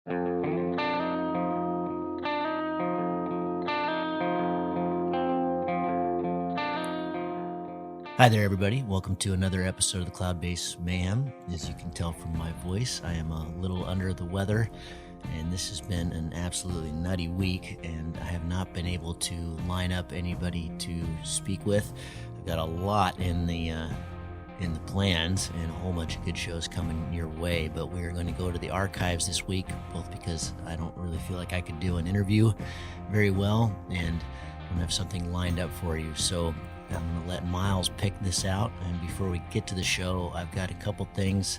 Hi there, everybody. Welcome to another episode of the Cloud-Based Mayhem. As you can tell from my voice, I am a little under the weather, and this has been an absolutely nutty week, and I have not been able to line up anybody to speak with. I've got a lot in the plans and a whole bunch of good shows coming your way, but we are going to go to the archives this week, both because I don't really feel like I could do an interview very well, and I don't have something lined up for you. So I'm going to let Miles pick this out. And before we get to the show, I've got a couple things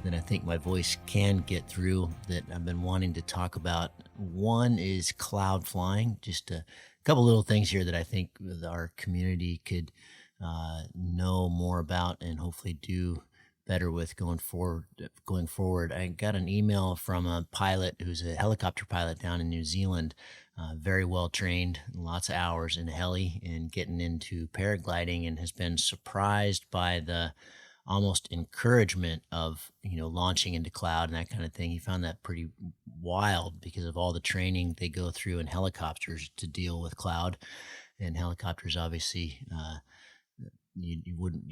that I think my voice can get through that I've been wanting to talk about. One is cloud flying, just a couple little things here that I think our community could know more about and hopefully do better with going forward. I got an email from a pilot who's a helicopter pilot down in New Zealand, very well trained, lots of hours in a heli and getting into paragliding, and has been surprised by the almost encouragement of launching into cloud and that kind of thing. He found that pretty wild because of all the training they go through in helicopters to deal with cloud, and helicopters obviously you wouldn't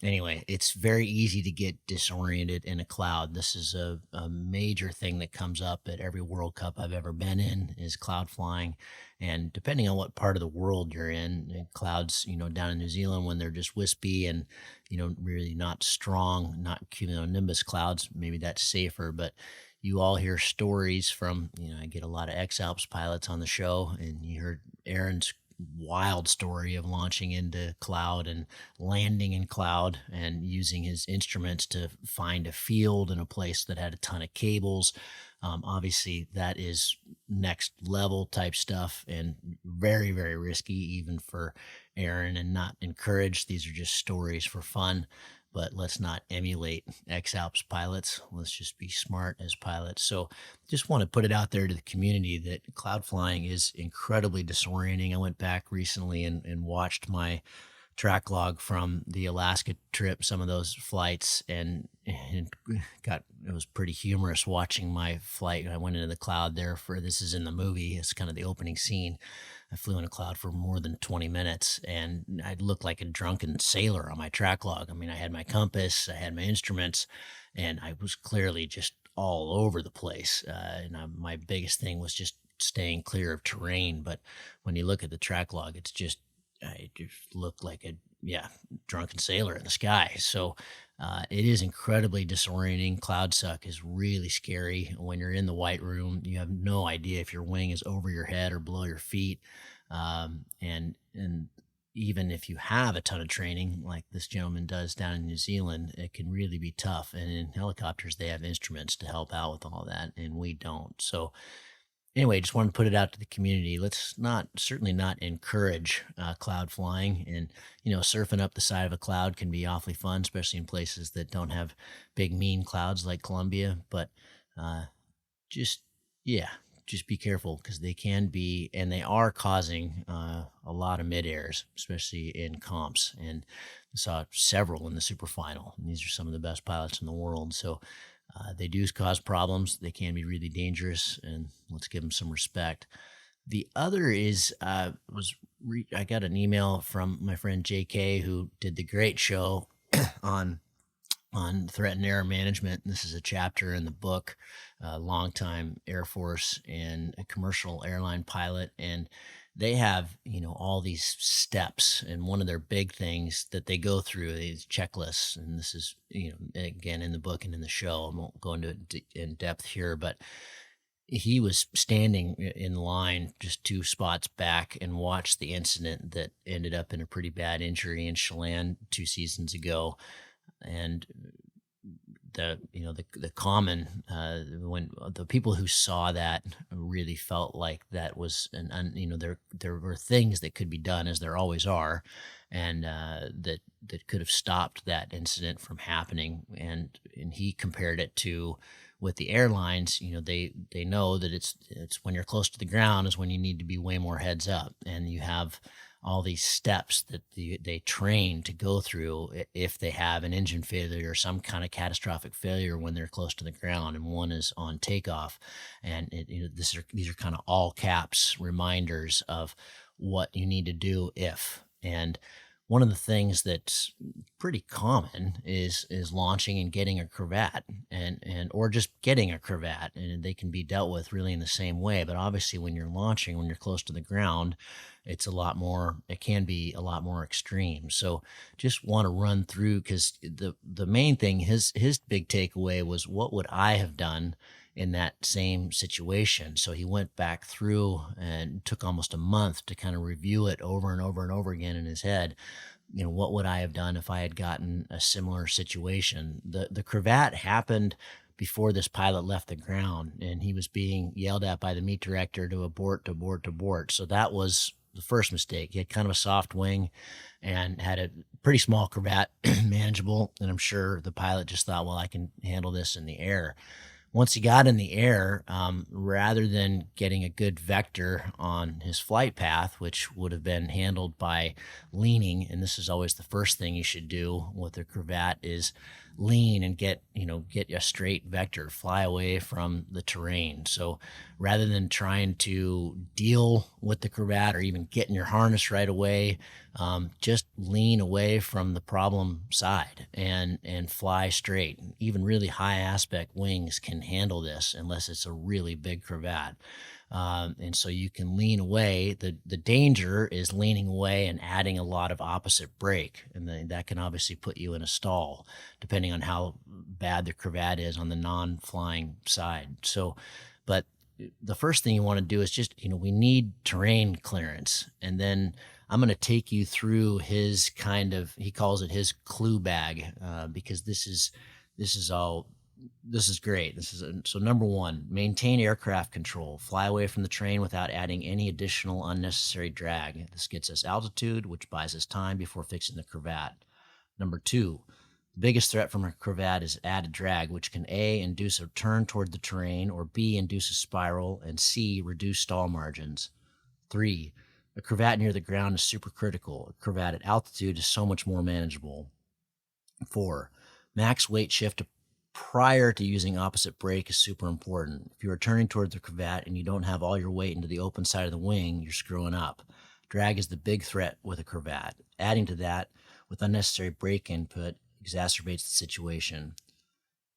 anyway, it's very easy to get disoriented in a cloud. This is a major thing that comes up at every World Cup I've ever been in, is cloud flying. And depending on what part of the world you're in, clouds, down in New Zealand, when they're just wispy and really not strong, not cumulonimbus clouds, maybe that's safer. But you all hear stories from, I get a lot of ex-Alps pilots on the show, and you heard Aaron's wild story of launching into cloud and landing in cloud and using his instruments to find a field in a place that had a ton of cables. Obviously, that is next level type stuff and very, very risky even for Aaron, and not encouraged. These are just stories for fun. But let's not emulate ex-Alps pilots. Let's just be smart as pilots. So just want to put it out there to the community that cloud flying is incredibly disorienting. I went back recently and watched my track log from the Alaska trip, some of those flights, and it was pretty humorous watching my flight. I went into the cloud there this is in the movie. It's kind of the opening scene. I flew in a cloud for more than 20 minutes, and I looked like a drunken sailor on my track log. I mean, I had my compass, I had my instruments, and I was clearly just all over the place. My biggest thing was just staying clear of terrain. But when you look at the track log, it just looked like a drunken sailor in the sky. So it is incredibly disorienting. Cloud suck is really scary. When you're in the white room, you have no idea if your wing is over your head or below your feet. And even if you have a ton of training, like this gentleman does down in New Zealand, it can really be tough. And in helicopters, they have instruments to help out with all that, and we don't. So anyway, just wanted to put it out to the community. Let's certainly not encourage cloud flying. And, surfing up the side of a cloud can be awfully fun, especially in places that don't have big, mean clouds like Colombia. But just be careful, because they can be, and they are causing a lot of mid-airs, especially in comps. And I saw several in the super final. And these are some of the best pilots in the world. So they do cause problems. They can be really dangerous, and let's give them some respect. The other is, I got an email from my friend JK, who did the great show on threat and error management. This is a chapter in the book, longtime Air Force and a commercial airline pilot. And they have, all these steps, and one of their big things that they go through, these checklists, and this is, again, in the book and in the show. I won't go into it in depth here, but he was standing in line just 2 spots back and watched the incident that ended up in a pretty bad injury in Chelan 2 seasons ago. And the common when the people who saw that really felt like that was there were things that could be done, as there always are, and that could have stopped that incident from happening. And he compared it to, with the airlines, they know that it's when you're close to the ground is when you need to be way more heads up, and you have all these steps that they train to go through if they have an engine failure or some kind of catastrophic failure when they're close to the ground, and one is on takeoff. And these are kind of all caps reminders of what you need to do if. And one of the things that's pretty common is launching and getting a cravat, and or just getting a cravat, and they can be dealt with really in the same way. But obviously, when you're launching, when you're close to the ground, it can be a lot more extreme. So just want to run through, because the main thing, his big takeaway was, what would I have done in that same situation? So he went back through and took almost a month to kind of review it over and over and over again in his head. What would I have done if I had gotten a similar situation? The cravat happened before this pilot left the ground, and he was being yelled at by the meet director to abort, to abort, to abort. So that was the first mistake. He had kind of a soft wing and had a pretty small cravat, manageable. And I'm sure the pilot just thought, well, I can handle this in the air. Once he got in the air, rather than getting a good vector on his flight path, which would have been handled by leaning, and this is always the first thing you should do with a cravat, is lean and get a straight vector, fly away from the terrain. So rather than trying to deal with the cravat or even get in your harness right away, just lean away from the problem side and fly straight. Even really high aspect wings can handle this unless it's a really big cravat. And so you can lean away. The danger is leaning away and adding a lot of opposite brake, and then that can obviously put you in a stall, depending on how bad the cravat is on the non-flying side. So, but the first thing you want to do is just, we need terrain clearance. And then I'm going to take you through his he calls it his clue bag, because this is great. So number one, maintain aircraft control. Fly away from the terrain without adding any additional unnecessary drag. This gets us altitude, which buys us time before fixing the cravat. Number two, the biggest threat from a cravat is added drag, which can A, induce a turn toward the terrain, or B, induce a spiral, and C, reduce stall margins. 3, a cravat near the ground is super critical. A cravat at altitude is so much more manageable. 4, max weight shift prior to using opposite brake is super important. If you are turning toward the cravat and you don't have all your weight into the open side of the wing, you're screwing up. Drag is the big threat with a cravat. Adding to that, with unnecessary brake input, exacerbates the situation.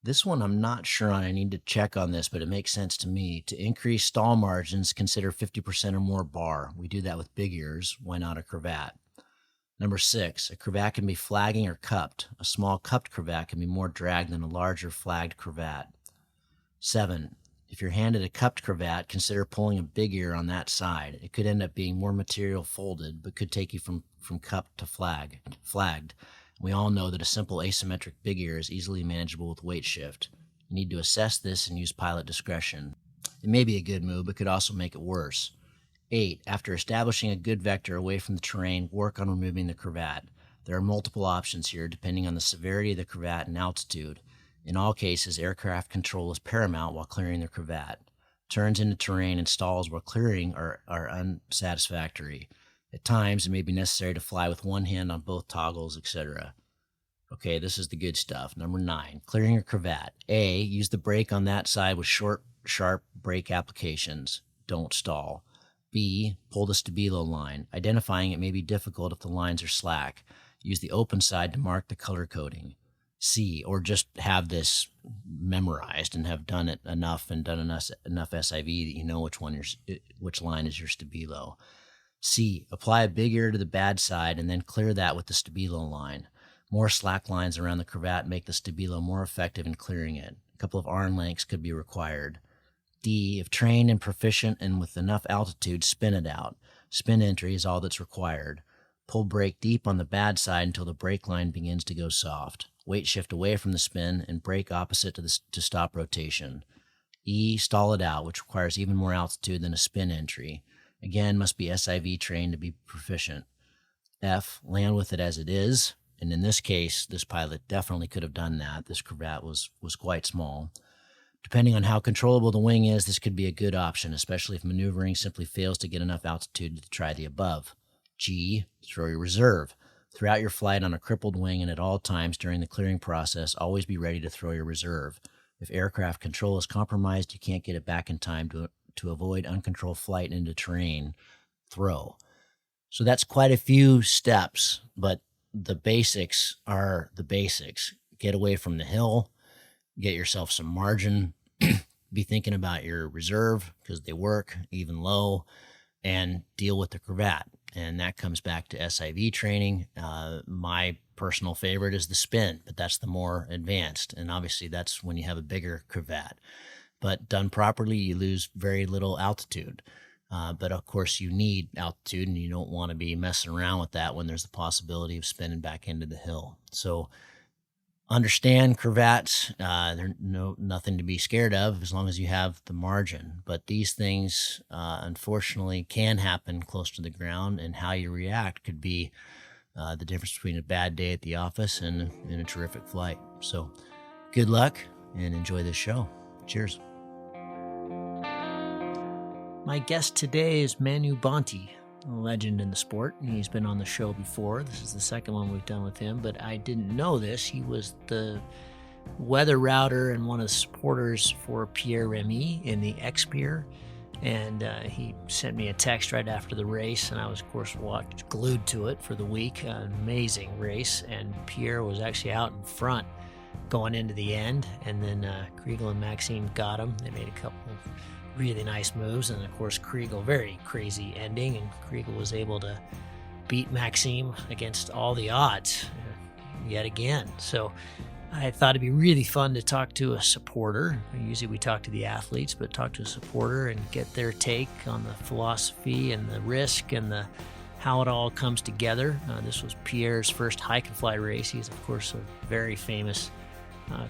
This one I'm not sure on. I need to check on this, but it makes sense to me. To increase stall margins, consider 50% or more bar. We do that with big ears. Why not a cravat? Number 6, a cravat can be flagging or cupped. A small cupped cravat can be more drag than a larger flagged cravat. 7, if you're handed a cupped cravat, consider pulling a big ear on that side. It could end up being more material folded, but could take you from cupped to flagged. We all know that a simple asymmetric big ear is easily manageable with weight shift. You need to assess this and use pilot discretion. It may be a good move, but could also make it worse. 8, after establishing a good vector away from the terrain, work on removing the cravat. There are multiple options here depending on the severity of the cravat and altitude. In all cases, aircraft control is paramount while clearing the cravat. Turns into terrain and stalls while clearing are unsatisfactory. At times, it may be necessary to fly with one hand on both toggles, etc. Okay, this is the good stuff. Number 9, clearing your cravat. A, use the brake on that side with short, sharp brake applications. Don't stall. B, pull the stabilo line. Identifying it may be difficult if the lines are slack. Use the open side to mark the color coding. C, or just have this memorized and have done it enough and done enough SIV that you know which line is your stabilo. C, apply a big ear to the bad side and then clear that with the stabilo line. More slack lines around the cravat make the stabilo more effective in clearing it. A couple of arm lengths could be required. D, if trained and proficient and with enough altitude, spin it out. Spin entry is all that's required. Pull brake deep on the bad side until the brake line begins to go soft. Weight shift away from the spin and brake opposite to stop rotation. E, stall it out, which requires even more altitude than a spin entry. Again, must be SIV trained to be proficient. F, land with it as it is. And in this case, this pilot definitely could have done that. This cravat was quite small. Depending on how controllable the wing is, this could be a good option, especially if maneuvering simply fails to get enough altitude to try the above. G, throw your reserve. Throughout your flight on a crippled wing and at all times during the clearing process, always be ready to throw your reserve. If aircraft control is compromised, you can't get it back in time to avoid uncontrolled flight into terrain, throw. So that's quite a few steps, but the basics are the basics. Get away from the hill, get yourself some margin, be thinking about your reserve because they work even low, and deal with the cravat. And that comes back to SIV training. My personal favorite is the spin, but that's the more advanced. And obviously that's when you have a bigger cravat. But done properly, you lose very little altitude. But of course you need altitude, and you don't want to be messing around with that when there's the possibility of spinning back into the hill. So understand cravats. They're nothing to be scared of as long as you have the margin. But these things, unfortunately, can happen close to the ground, and how you react could be the difference between a bad day at the office and a terrific flight. So good luck and enjoy this show. Cheers. My guest today is Manu Bonte, a legend in the sport. He's been on the show before. This is the second one we've done with him, but I didn't know this. He was the weather router and one of the supporters for Pierre Remy in the X-Pier. And he sent me a text right after the race, and I was, of course, glued to it for the week. An amazing race, and Pierre was actually out in front going into the end, and then Kriegel and Maxime got him. They made a couple of really nice moves, and of course Kriegel, very crazy ending, and Kriegel was able to beat Maxime against all the odds yet again. So I thought it'd be really fun to talk to a supporter. Usually we talk to the athletes, but talk to a supporter and get their take on the philosophy and the risk and how it all comes together. This was Pierre's first hike and fly race. He's of course a very famous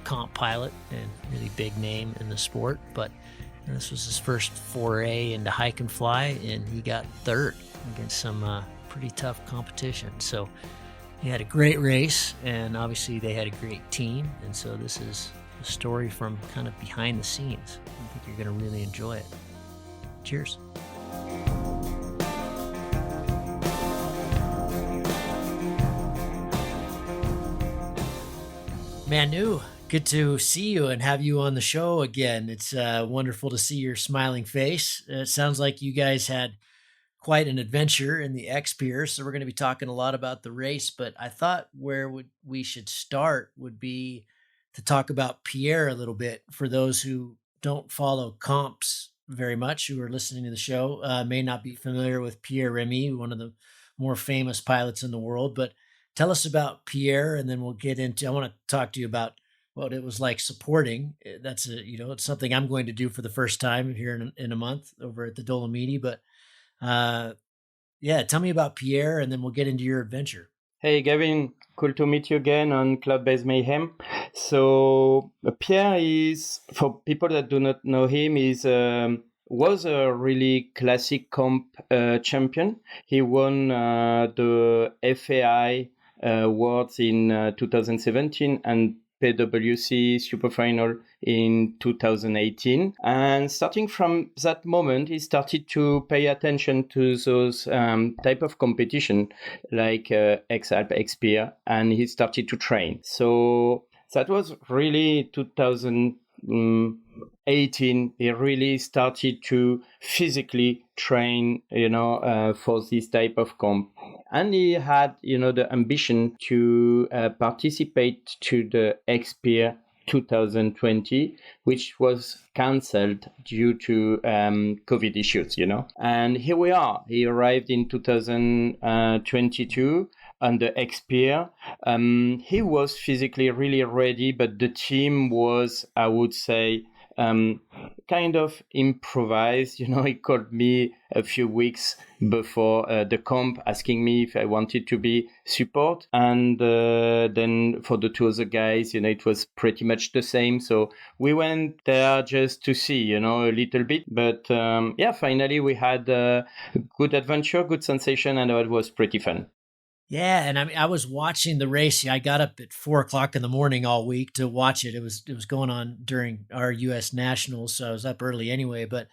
comp pilot and really big name in the sport, but this was his first foray into hike and fly, and he got third against some pretty tough competition. So he had a great race, and obviously they had a great team. And so this is a story from kind of behind the scenes. I think you're going to really enjoy it. Cheers. Manu, good to see you and have you on the show again. It's wonderful to see your smiling face. It sounds like you guys had quite an adventure in the X-Pier, so we're going to be talking a lot about the race, but I thought where we should start would be to talk about Pierre a little bit. For those who don't follow comps very much, who are listening to the show, may not be familiar with Pierre Remy, one of the more famous pilots in the world, but tell us about Pierre, and then we'll get into, I want to talk to you about what it was like supporting. That's it's something I'm going to do for the first time here in a month over at the Dolomiti. But tell me about Pierre, and then we'll get into your adventure. Hey, Gavin, cool to meet you again on Cloud-Based Mayhem. So Pierre is, for people that do not know him, was a really classic comp champion. He won the FAI awards in 2017 and PWC Super Final in 2018. And starting from that moment, he started to pay attention to those type of competition like X-Alp, X-Pier, and he started to train. So that was really 2018. He really started to physically train, for this type of comp. And he had, the ambition to participate to the X-Pier 2020, which was cancelled due to COVID issues, And here we are. He arrived in 2022 on the X-Pier. He was physically really ready, but the team was, I would say, kind of improvised. He called me a few weeks before the comp asking me if I wanted to be support. And then for the two other guys, it was pretty much the same. So we went there just to see, a little bit. But finally we had a good adventure, good sensation, and it was pretty fun. Yeah, and I was watching the race. I got up at 4:00 in the morning all week to watch it. It was going on during our U.S. Nationals, so I was up early anyway. But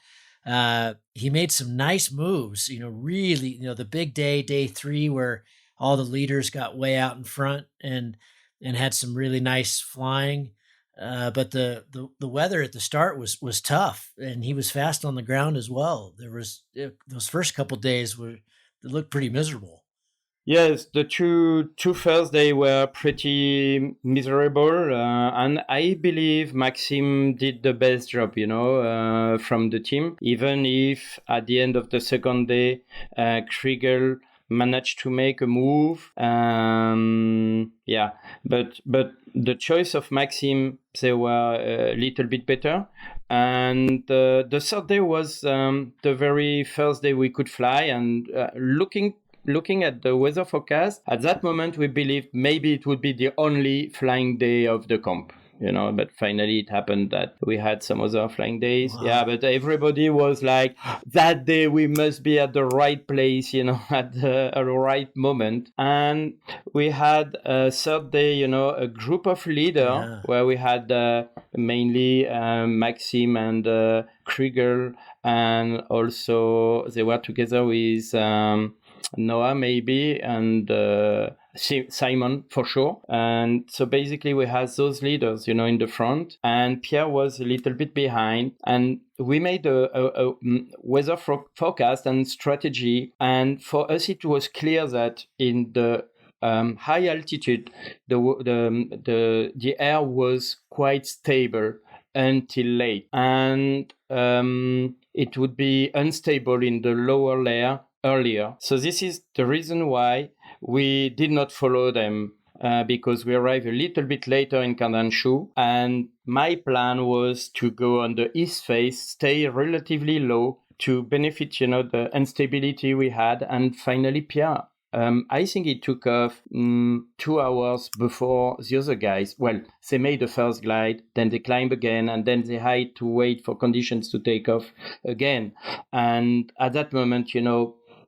he made some nice moves, really, the big day 3, where all the leaders got way out in front and had some really nice flying. But the weather at the start was tough, and he was fast on the ground as well. Those first couple days they looked pretty miserable. Yes, the two first day were pretty miserable, and I believe Maxim did the best job, from the team. Even if at the end of the second day, Kriegel managed to make a move. But the choice of Maxim, they were a little bit better. And the third day was the very first day we could fly, and looking at the weather forecast, at that moment we believed maybe it would be the only flying day of the camp. But finally it happened that we had some other flying days. Wow. Yeah, but everybody was like, that day we must be at the right place, at the right moment. And we had a third day, a group of leaders where we had mainly Maxim and Krieger, and also they were together with Noah maybe, and Simon for sure. And so basically we had those leaders, in the front, and Pierre was a little bit behind. And we made a weather forecast and strategy. And for us, it was clear that in the high altitude, the air was quite stable until late, and it would be unstable in the lower layer earlier. So this is the reason why we did not follow them, because we arrived a little bit later in Kandanshu, and my plan was to go on the east face, stay relatively low to benefit, the instability we had. And finally, Pierre, I think it took off 2 hours before the other guys. Well, they made the first glide, then they climbed again, and then they had to wait for conditions to take off again. And at that moment,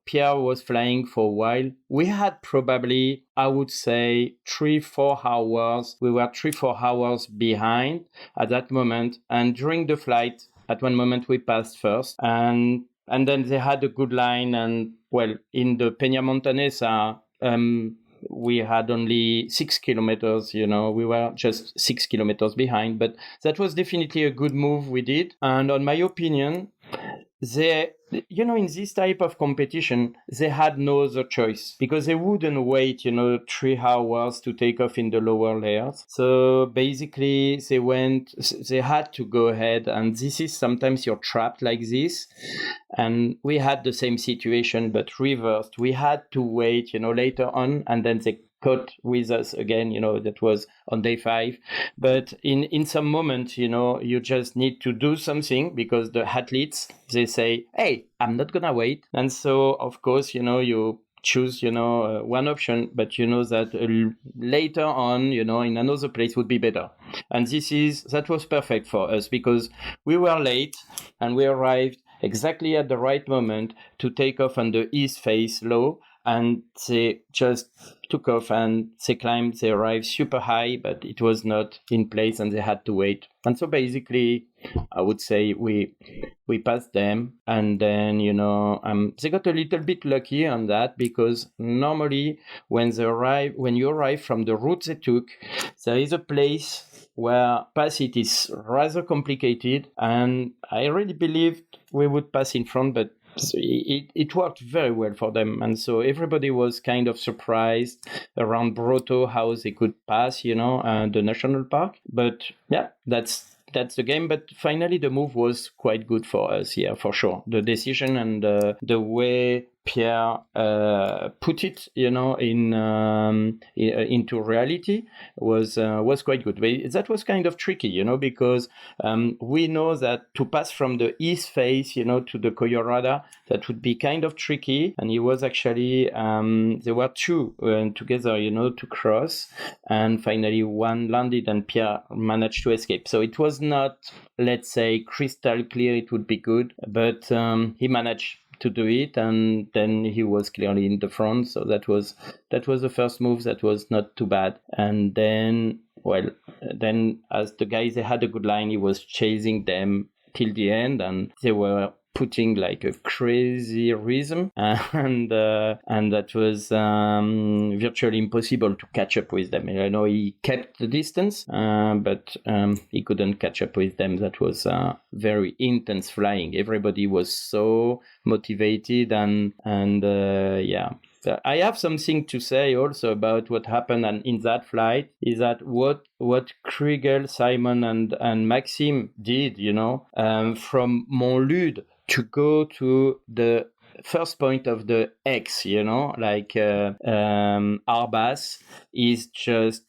Pierre was flying for a while. We had probably, I would say, 3-4 hours. We were 3-4 hours behind at that moment. And during the flight, at one moment, we passed first. And then they had a good line. And, well, in the Peña Montanesa, we had only 6 kilometers, we were just 6 kilometers behind. But that was definitely a good move we did. And on my opinion, in this type of competition, they had no other choice, because they wouldn't wait, 3 hours to take off in the lower layers. So basically they had to go ahead, and this is sometimes you're trapped like this. And we had the same situation, but reversed. We had to wait, later on, and then they caught with us again, that was on day 5. But in some moments, you just need to do something, because the athletes, they say, hey, I'm not gonna wait. And so, of course, you choose, one option, but that later on, in another place would be better. And that was perfect for us, because we were late and we arrived exactly at the right moment to take off on the east face low. And they just took off and they climbed, they arrived super high, but it was not in place and they had to wait. And so basically, I would say we passed them. And then, they got a little bit lucky on that, because normally when you arrive from the route they took, there is a place where pass it is rather complicated. And I really believed we would pass in front, but it worked very well for them. And so everybody was kind of surprised around Broto how they could pass, the national park. But yeah, that's the game. But finally, the move was quite good for us, yeah, for sure. The decision and the way Pierre put it, into reality was quite good. But that was kind of tricky, because we know that to pass from the east face, to the Colorado, that would be kind of tricky. And it was actually there were 2 together, to cross, and finally one landed and Pierre managed to escape. So it was not, let's say, crystal clear it would be good, but he managed to do it, and then he was clearly in the front. So that was the first move. That was not too bad. And then as the guys, they had a good line, he was chasing them till the end, and they were putting like a crazy rhythm, and that was virtually impossible to catch up with them. I know he kept the distance, but he couldn't catch up with them. That was very intense flying. Everybody was so motivated, and yeah. I have something to say also about what happened in that flight. Is that what Kriegel, Simon, and Maxime did? From Montlude to go to the first point of the X, like Arbas, is just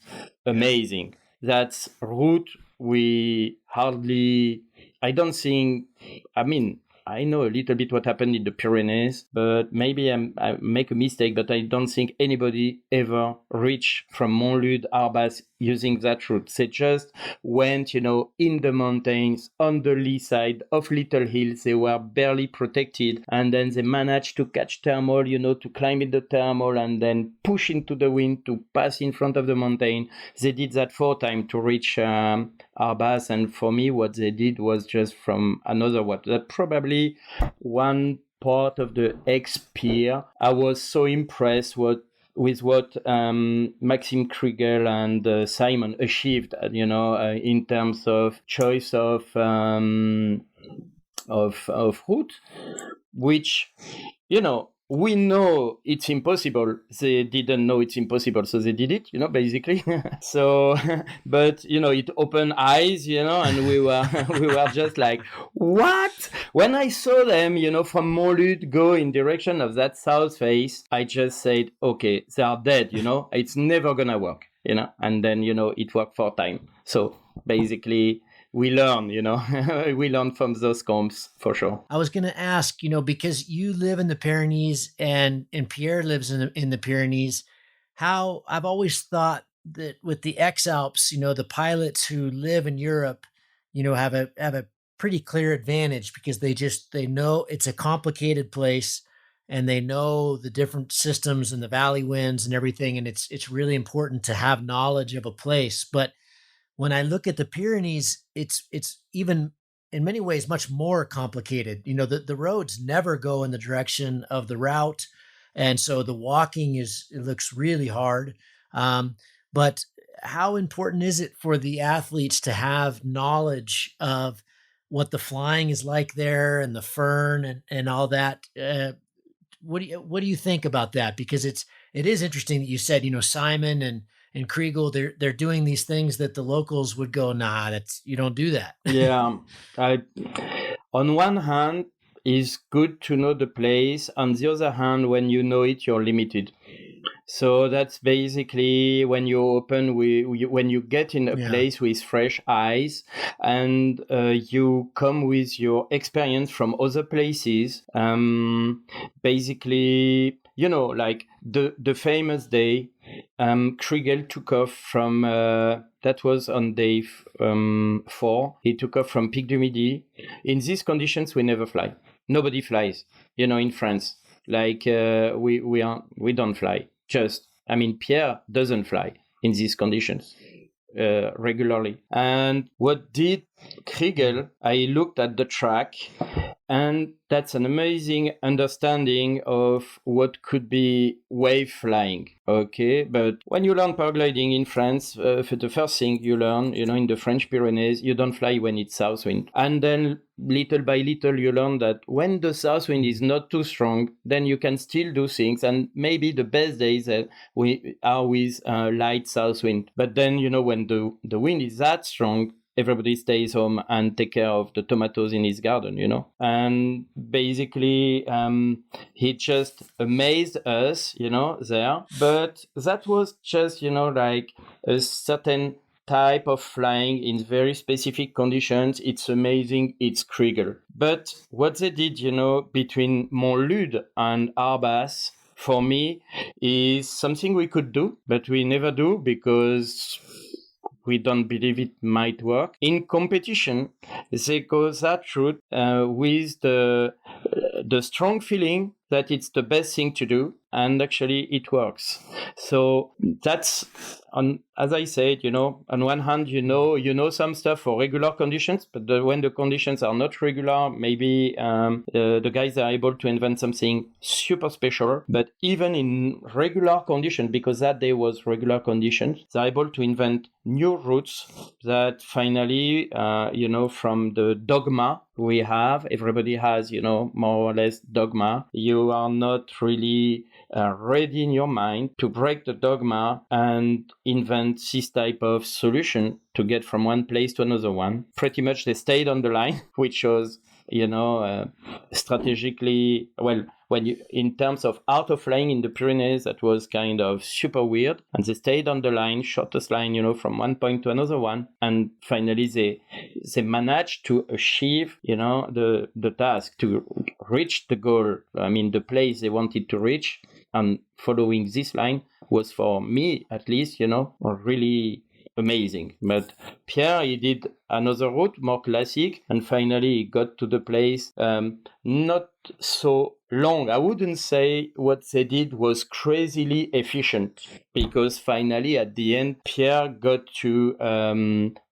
amazing. That route we hardly. I don't think. I mean, I know a little bit what happened in the Pyrenees, but maybe I make a mistake, but I don't think anybody ever reached from Montlude, Arbas using that route. They just went, in the mountains, on the lee side of little hills. They were barely protected, and then they managed to catch thermal, to climb in the thermal and then push into the wind to pass in front of the mountain. They did that 4 times to reach Arbas, and for me, what they did was just from another that probably one part of the X pier. I was so impressed with what Maxime Kriegel and Simon achieved, in terms of choice of route, which, we know it's impossible. They didn't know it's impossible, so they did it, basically. So, but it opened eyes, and we were just like, what? When I saw them, from Montlude go in direction of that south face, I just said, okay, they are dead, it's never gonna work, and then it worked 4 times. So basically, we learn, we learn from those comps for sure. I was going to ask, because you live in the Pyrenees and Pierre lives in the Pyrenees, how I've always thought that with the X Alps, the pilots who live in Europe, have a pretty clear advantage because they know it's a complicated place and they know the different systems and the valley winds and everything. And it's really important to have knowledge of a place. But when I look at the Pyrenees, it's even in many ways much more complicated. The roads never go in the direction of the route, and so the walking it looks really hard. But how important is it for the athletes to have knowledge of what the flying is like there and the fern and all that? What do you think about that? Because it is interesting that you said, Simon and Kriegel, they're doing these things that the locals would go, nah, you don't do that. Yeah. On one hand, it's good to know the place. On the other hand, when you know it, you're limited. So that's basically when you open, when you get in a place with fresh eyes and you come with your experience from other places. Basically, like the famous day, Kriegel took off from, that was on day 4. He took off from Pic du Midi. In these conditions, we never fly. Nobody flies, in France. Like we don't fly. Pierre doesn't fly in these conditions regularly. And what did Kriegel? I looked at the track, and that's an amazing understanding of what could be wave flying. Okay, but when you learn paragliding in France, the first thing you learn, in the French Pyrenees, you don't fly when it's south wind. And then little by little, you learn that when the south wind is not too strong, then you can still do things. And maybe the best days we are with light south wind. But then, when the wind is that strong, everybody stays home and take care of the tomatoes in his garden, And basically, he just amazed us, there. But that was just, like a certain type of flying in very specific conditions. It's amazing. It's Kriegel. But what they did, between Montlude and Arbas, for me, is something we could do, but we never do because we don't believe it might work. In competition, they go that route with the strong feeling that it's the best thing to do, and actually it works. So that's as I said, on one hand, some stuff for regular conditions, but when the conditions are not regular, maybe the guys are able to invent something super special. But even in regular conditions, because that day was regular conditions, they're able to invent new routes that finally, from the dogma we have, everybody has, more or less dogma. You are not really ready in your mind to break the dogma and invent this type of solution to get from one place to another one. Pretty much they stayed on the line, which was, strategically, well, in terms of art of flying in the Pyrenees, that was kind of super weird. And they stayed on the line, shortest line, from one point to another one. And finally they managed to achieve, the task, to reach the goal. I mean, the place they wanted to reach. And following this line was, for me at least, really amazing. But Pierre, he did another route, more classic, and finally he got to the place not so long. I wouldn't say what they did was crazily efficient, because finally at the end Pierre got to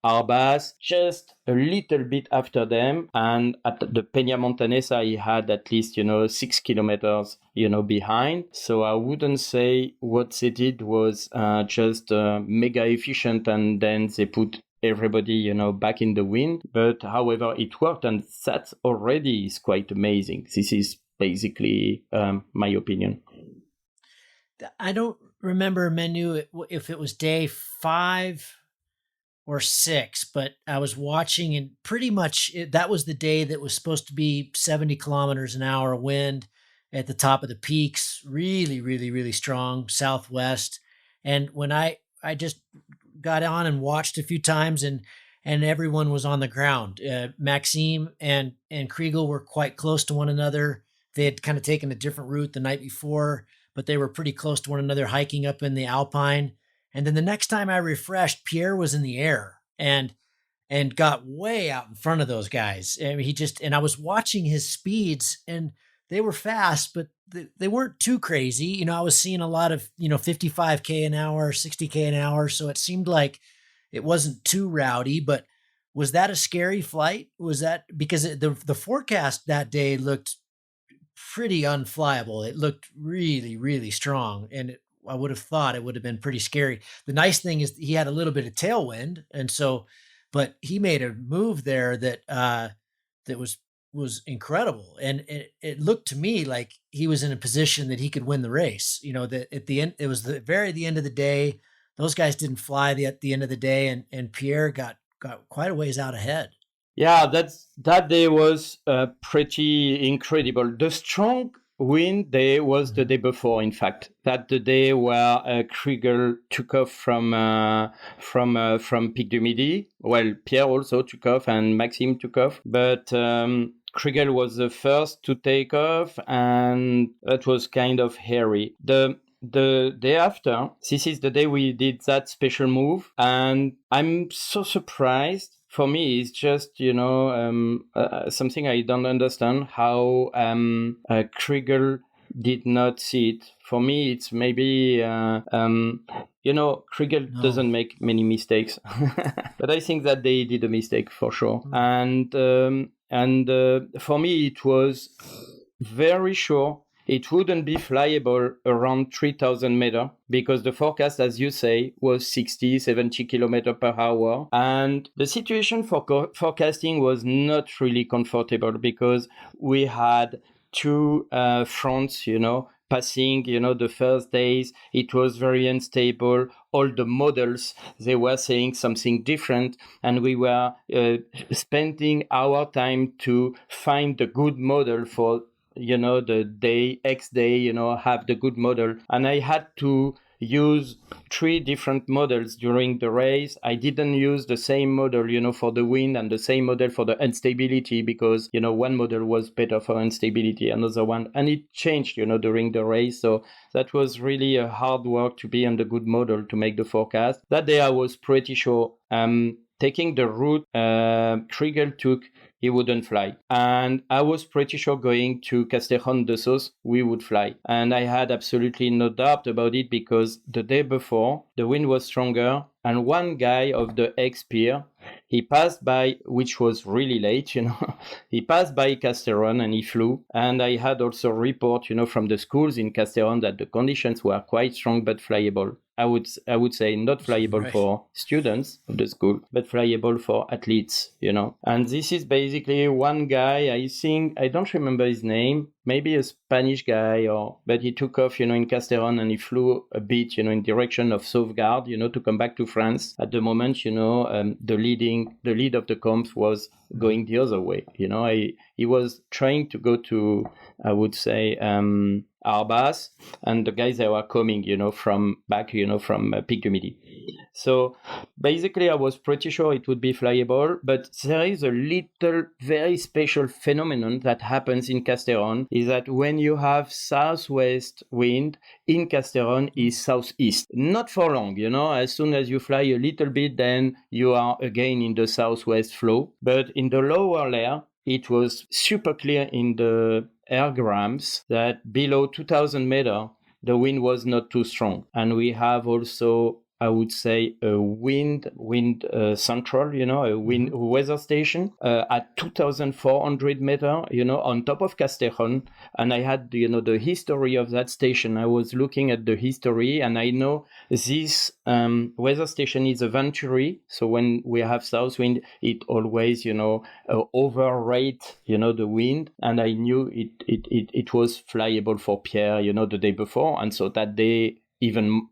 Arbas just a little bit after them, and at the Peña Montanesa he had at least 6 kilometers behind. So I wouldn't say what they did was just mega efficient and then they put everybody back in the wind. But however it worked, and that already is quite amazing. This is basically my opinion. I don't remember, Manu, if it was day 5 or 6, but I was watching, and pretty much that was the day that was supposed to be 70 kilometers an hour wind at the top of the peaks, really, really, really strong southwest. And when I just got on and watched a few times, and everyone was on the ground. Maxime and Kriegel were quite close to one another. They had kind of taken a different route the night before, but they were pretty close to one another, hiking up in the Alpine. And then the next time I refreshed, Pierre was in the air and got way out in front of those guys. I mean, and I was watching his speeds, and they were fast, but they weren't too crazy. I was seeing a lot of, 55K an hour, 60K an hour. So it seemed like it wasn't too rowdy. But was that a scary flight? Was that because the forecast that day looked pretty unflyable? It looked really, really strong. And I would have thought it would have been pretty scary. The nice thing is he had a little bit of tailwind. And so, but he made a move there that was incredible. And it looked to me like he was in a position that he could win the race. That at the end, it was the end of the day. Those guys didn't fly at the end of the day, and Pierre got quite a ways out ahead. Yeah, that day was pretty incredible. The strong wind day was the day before, in fact. That the day where Kriegel took off from Pic du Midi. Well, Pierre also took off and Maxime took off. But Kriegel was the first to take off, and that was kind of hairy. The day after, this is the day we did that special move, and I'm so surprised. For me, it's just, something I don't understand, how Kriegel did not see it. For me, it's maybe, Kriegel doesn't make many mistakes. But I think that they did a mistake for sure. And for me, it was very sure it wouldn't be flyable around 3,000 meters, because the forecast, as you say, was 60, 70 kilometers per hour. And the situation for forecasting was not really comfortable, because we had two fronts, passing, the first days. It was very unstable. All the models, they were saying something different. And we were spending our time to find the good model for the day, X day, have the good model. And I had to use 3 different models during the race. I didn't use the same model, for the wind, and the same model for the instability, because, one model was better for instability, another one. And it changed, during the race. So that was really a hard work to be on the good model to make the forecast. That day I was pretty sure. Taking the route Kriegel took, he wouldn't fly. And I was pretty sure going to Castellón de Sos, we would fly. And I had absolutely no doubt about it because the day before, the wind was stronger. And one guy of the ex-peer, he passed by, which was really late, he passed by Castellón and he flew. And I had also report, from the schools in Castellón that the conditions were quite strong but flyable. I would say not flyable Right. for students of the school, but flyable for athletes, And this is basically one guy, I think, I don't remember his name, maybe a Spanish guy, but he took off, in Castellón and he flew a bit, in direction of Sauvegarde, to come back to France. At the moment, the lead of the comp was going the other way. He was trying to go to, I would say, Arbas, and the guys that were coming, from back, from Pic du Midi. So basically, I was pretty sure it would be flyable, but there is a little, very special phenomenon that happens in Castellón, is that when you have southwest wind, in Castellón is southeast. Not for long, as soon as you fly a little bit, then you are again in the southwest flow. But in the lower layer, it was super clear in the airgrams that below 2000 meter, the wind was not too strong. And we have also, I would say, a wind central, a wind weather station at 2,400 meter, on top of Castellón. And I had, the history of that station. I was looking at the history, and I know this weather station is a Venturi. So when we have south wind, it always, overrate, the wind. And I knew it was flyable for Pierre, the day before. And so that day, even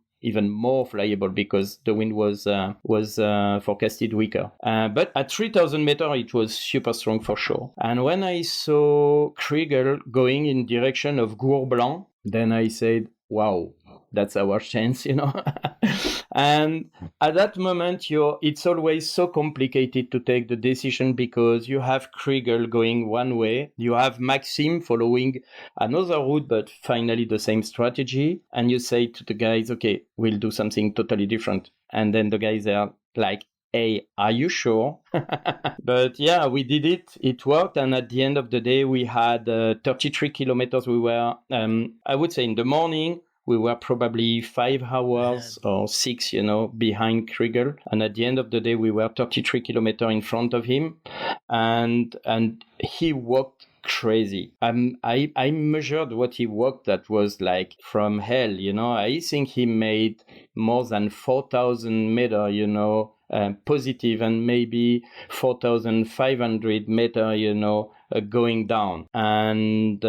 more flyable because the wind was forecasted weaker. But at 3,000 meter, it was super strong for sure. And when I saw Kriegel going in direction of Gourblanc, then I said, wow, that's our chance, And at that moment, it's always so complicated to take the decision because you have Kriegel going one way, you have Maxime following another route, but finally the same strategy. And you say to the guys, okay, we'll do something totally different. And then the guys are like, hey, are you sure? But yeah, we did it. It worked. And at the end of the day, we had 33 kilometers. We were, I would say in the morning, we were probably 5 hours or 6, behind Kriegel. And at the end of the day, we were 33 kilometers in front of him. And he walked crazy. I measured what he walked that was like from hell, I think he made more than 4,000 meters, positive, and maybe 4,500 meters, going down. And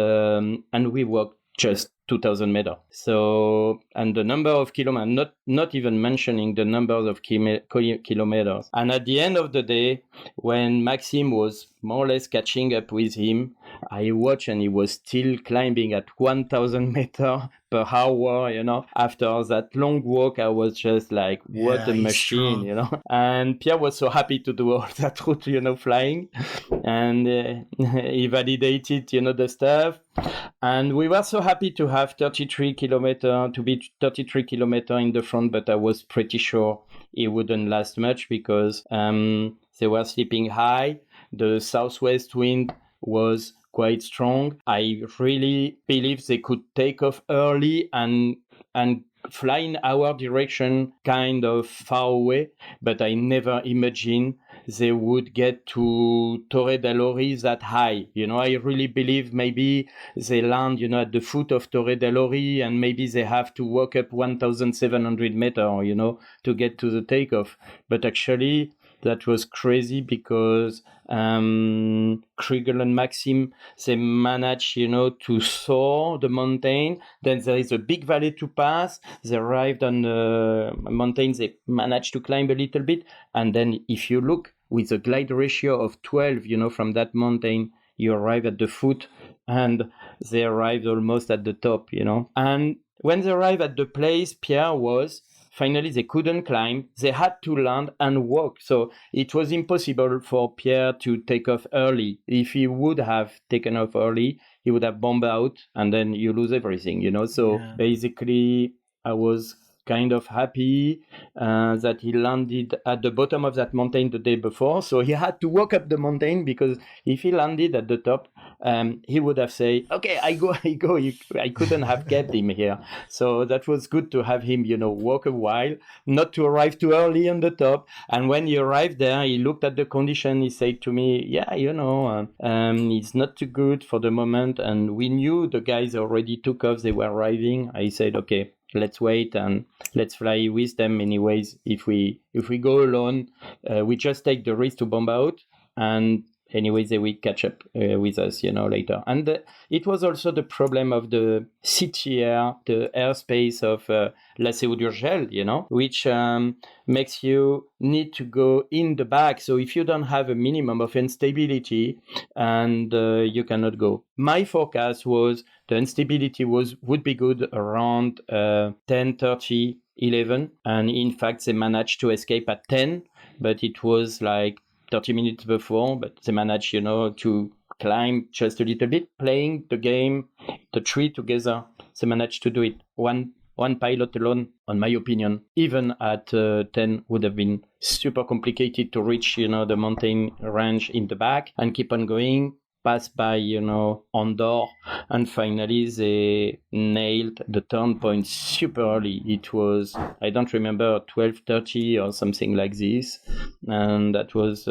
we walked just 2,000 meters. So, and the number of kilometers, not even mentioning the numbers of kilometers. And at the end of the day, when Maxime was more or less catching up with him, I watched and he was still climbing at 1,000 meters per hour, After that long walk, I was just like, what a machine, strong. And Pierre was so happy to do all that route, flying. And he validated, the stuff. And we were so happy to have 33 kilometers, to be 33 kilometers in the front, but I was pretty sure it wouldn't last much because they were sleeping high. The southwest wind was quite strong. I really believe they could take off early and fly in our direction kind of far away, but I never imagined they would get to Torre del Ori that high. I really believe maybe they land, at the foot of Torre del Ori, and maybe they have to walk up 1,700 meters, to get to the takeoff. But actually, that was crazy because Kriegel and Maxime, they managed, to soar the mountain. Then there is a big valley to pass. They arrived on the mountain. They managed to climb a little bit. And then if you look with a glide ratio of 12, from that mountain, you arrive at the foot, and they arrived almost at the top, And when they arrived at the place Pierre was, finally, they couldn't climb. They had to land and walk. So it was impossible for Pierre to take off early. If he would have taken off early, he would have bombed out, and then you lose everything, So basically, I was kind of happy that he landed at the bottom of that mountain the day before. So he had to walk up the mountain, because if he landed at the top, he would have said, okay, I go. I couldn't have kept him here. So that was good to have him, walk a while, not to arrive too early on the top. And when he arrived there, he looked at the condition. He said to me, yeah, it's not too good for the moment. And we knew the guys already took off. They were arriving. I said, okay, let's wait and let's fly with them anyways. If we go alone, we just take the risk to bomb out, and anyways they will catch up with us, later. And it was also the problem of the CTR, the airspace of La Seu d'Urgell, which makes you need to go in the back. So if you don't have a minimum of instability, and you cannot go. My forecast was the instability would be good around 10:30, 11, and in fact they managed to escape at 10, but it was like 30 minutes before, but they managed, to climb just a little bit, playing the game, the three together. They managed to do it. One pilot alone, on my opinion, even at 10, would have been super complicated to reach, the mountain range in the back and keep on going, pass by, Andorre, and finally they nailed the turn point super early. It was, I don't remember, 12:30 or something like this, and that was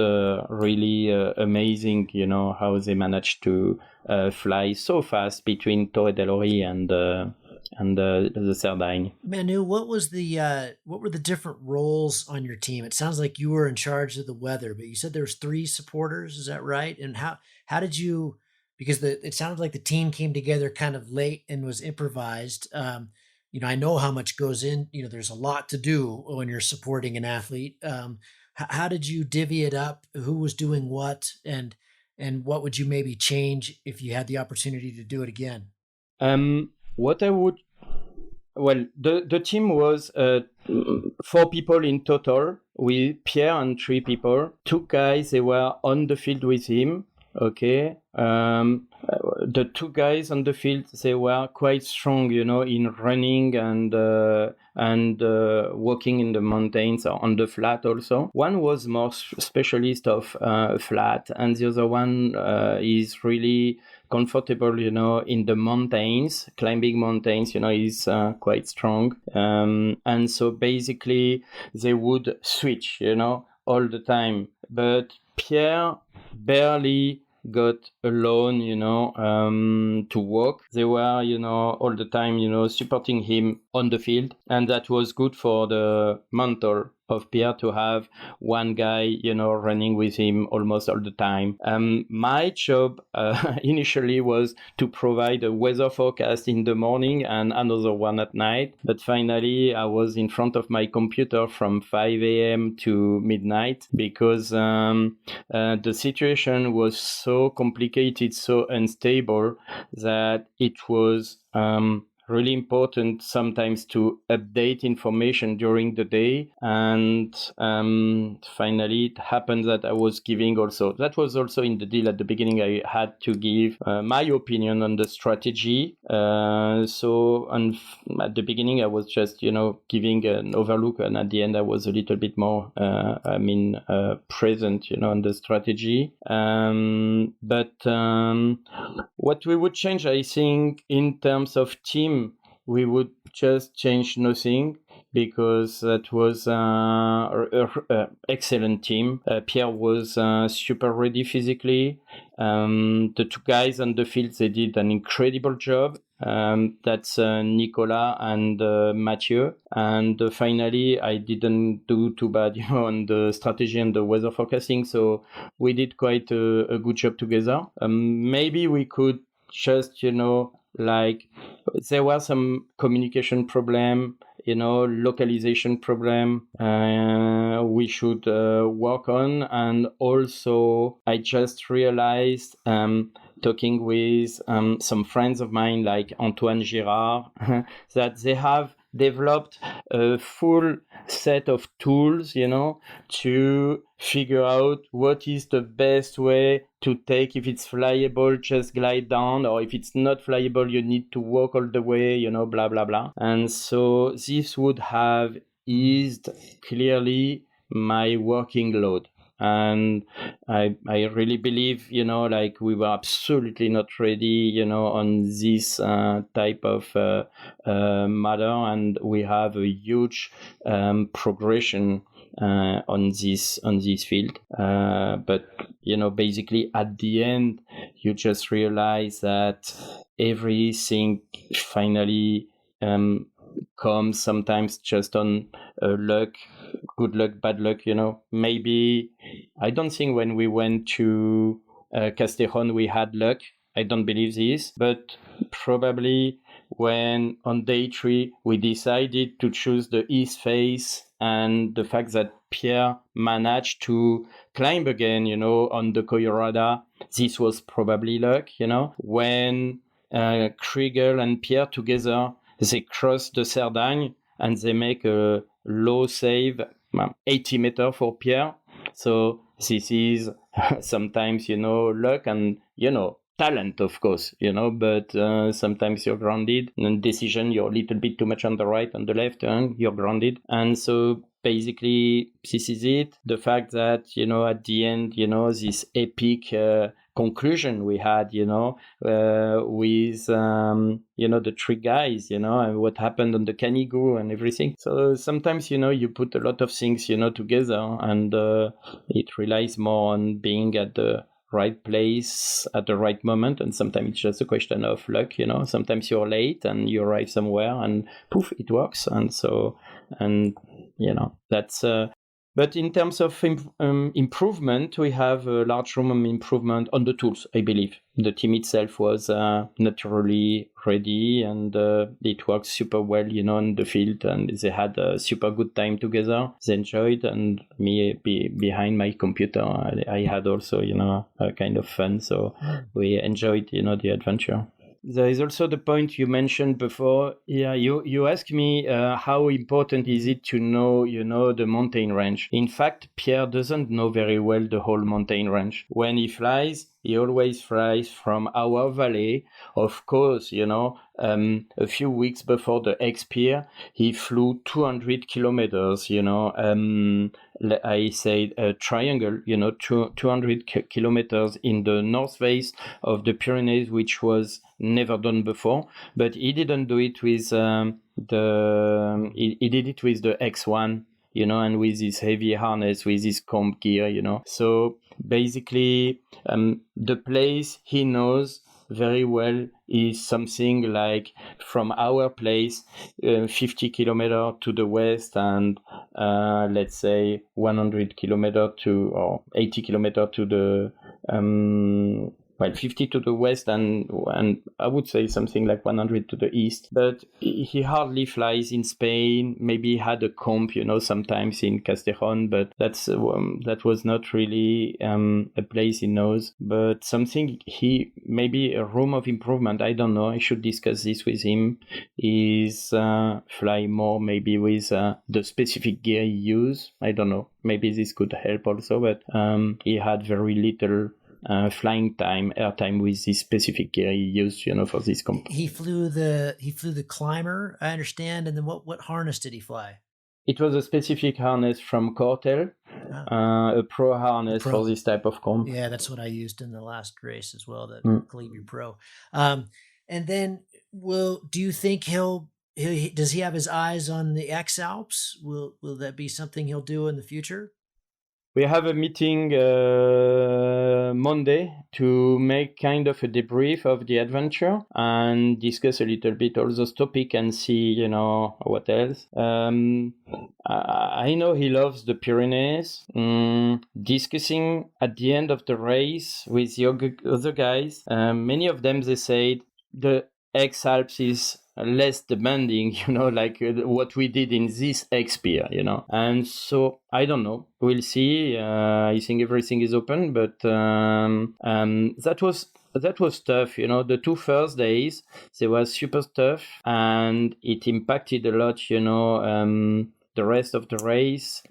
really amazing, how they managed to fly so fast between Torre del Ori and the Cerdagne. Manu, what were the different roles on your team? It sounds like you were in charge of the weather, but you said there was 3 supporters. Is that right? And how did you? Because it sounded like the team came together kind of late and was improvised. I know how much goes in. There's a lot to do when you're supporting an athlete. How did you divvy it up? Who was doing what, and what would you maybe change if you had the opportunity to do it again? What I would, well, the team was 4 people in total, with Pierre and 3 people. 2 guys, they were on the field with him. Okay. The 2 guys on the field, they were quite strong, in running and walking in the mountains or on the flat also. One was more specialist of flat, and the other one is really comfortable, in the mountains, climbing mountains, is quite strong. And so basically they would switch, all the time. But Pierre barely got alone, to walk. They were, all the time, supporting him on the field. And that was good for the mentor of Pierre to have one guy, running with him almost all the time. My job initially was to provide a weather forecast in the morning and another one at night. But finally, I was in front of my computer from 5 a.m. to midnight, because the situation was so complicated, so unstable, that it was really important sometimes to update information during the day. And finally, it happened that I was giving also, that was also in the deal at the beginning, I had to give my opinion on the strategy. So at the beginning, I was just, giving an overlook, and at the end, I was a little bit more, present, on the strategy. But what we would change, I think, in terms of team, we would just change nothing, because that was an excellent team. Pierre was super ready physically. The 2 guys on the field, they did an incredible job. That's Nicolas and Mathieu. And finally, I didn't do too bad, on the strategy and the weather forecasting. So we did quite a good job together. Maybe we could just, like, there was some communication problem, localization problem we should work on. And also, I just realized, talking with some friends of mine like Antoine Girard, that they have developed a full set of tools, to figure out what is the best way to take, if it's flyable, just glide down, or if it's not flyable, you need to walk all the way, blah, blah, blah. And so this would have eased clearly my working load. And I really believe, like we were absolutely not ready, on this type of matter, and we have a huge progression on this field. But basically at the end, you just realize that everything finally comes sometimes just on luck, good luck, bad luck. Maybe I don't think when we went to Castellón we had luck. I don't believe this, but probably when on day 3 we decided to choose the east face, and the fact that Pierre managed to climb again, on the Colorado, this was probably luck. When Kriegel and Pierre together, they cross the Cerdagne and they make a low save, 80 meters for Pierre. So this is sometimes, luck and, talent, of course, but sometimes you're grounded. And decision, you're a little bit too much on the right, on the left, you're grounded. And so basically, this is it. The fact that, at the end, this epic conclusion we had, with, the 3 guys, and what happened on the Canigou and everything. So sometimes, you put a lot of things, together, and it relies more on being at the right place at the right moment, and sometimes it's just a question of luck. Sometimes you're late and you arrive somewhere and poof, it works. And so, and that's but in terms of improvement, we have a large room of improvement on the tools. I believe the team itself was naturally ready, and it works super well, in the field, and they had a super good time together. They enjoyed, and me behind my computer, I had also, a kind of fun. So we enjoyed, the adventure. There is also the point you mentioned before. Yeah, you asked me how important is it to know, the mountain range. In fact, Pierre doesn't know very well the whole mountain range. When he flies, he always flies from our valley. Of course, a few weeks before the X-Pier, he flew 200 kilometers, I say a triangle, 200 kilometers in the north face of the Pyrenees, which was never done before. But he didn't do it with he did it with the X1, and with this heavy harness, with this comp gear, So basically, the place he knows very well is something like from our place, 50 kilometers to the west, and let's say 100 kilometers or 80 kilometers to the 50 to the west, and I would say something like 100 to the east. But he hardly flies in Spain. Maybe he had a comp, sometimes in Castellón, but that was not really a place he knows. But something maybe a room of improvement, I don't know, I should discuss this with him, is fly more maybe with the specific gear he use. I don't know, maybe this could help also, but he had very little flying time, air time with this specific gear he used, for this comp. He flew the climber, I understand, and then what harness did he fly? It was a specific harness from Cortel, a pro harness for this type of comp. Yeah, that's what I used in the last race as well, the Calibre Pro. And then, do you think does he have his eyes on the X Alps? Will that be something he'll do in the future? We have a meeting Monday to make kind of a debrief of the adventure and discuss a little bit all those topics and see, what else. I know he loves the Pyrenees. Discussing at the end of the race with the other guys, many of them, they said the X Alps is less demanding, like what we did in this X-Pier, and so I don't know, we'll see. I think everything is open, but that was tough, the 2 first days, they were super tough, and it impacted a lot, the rest of the race,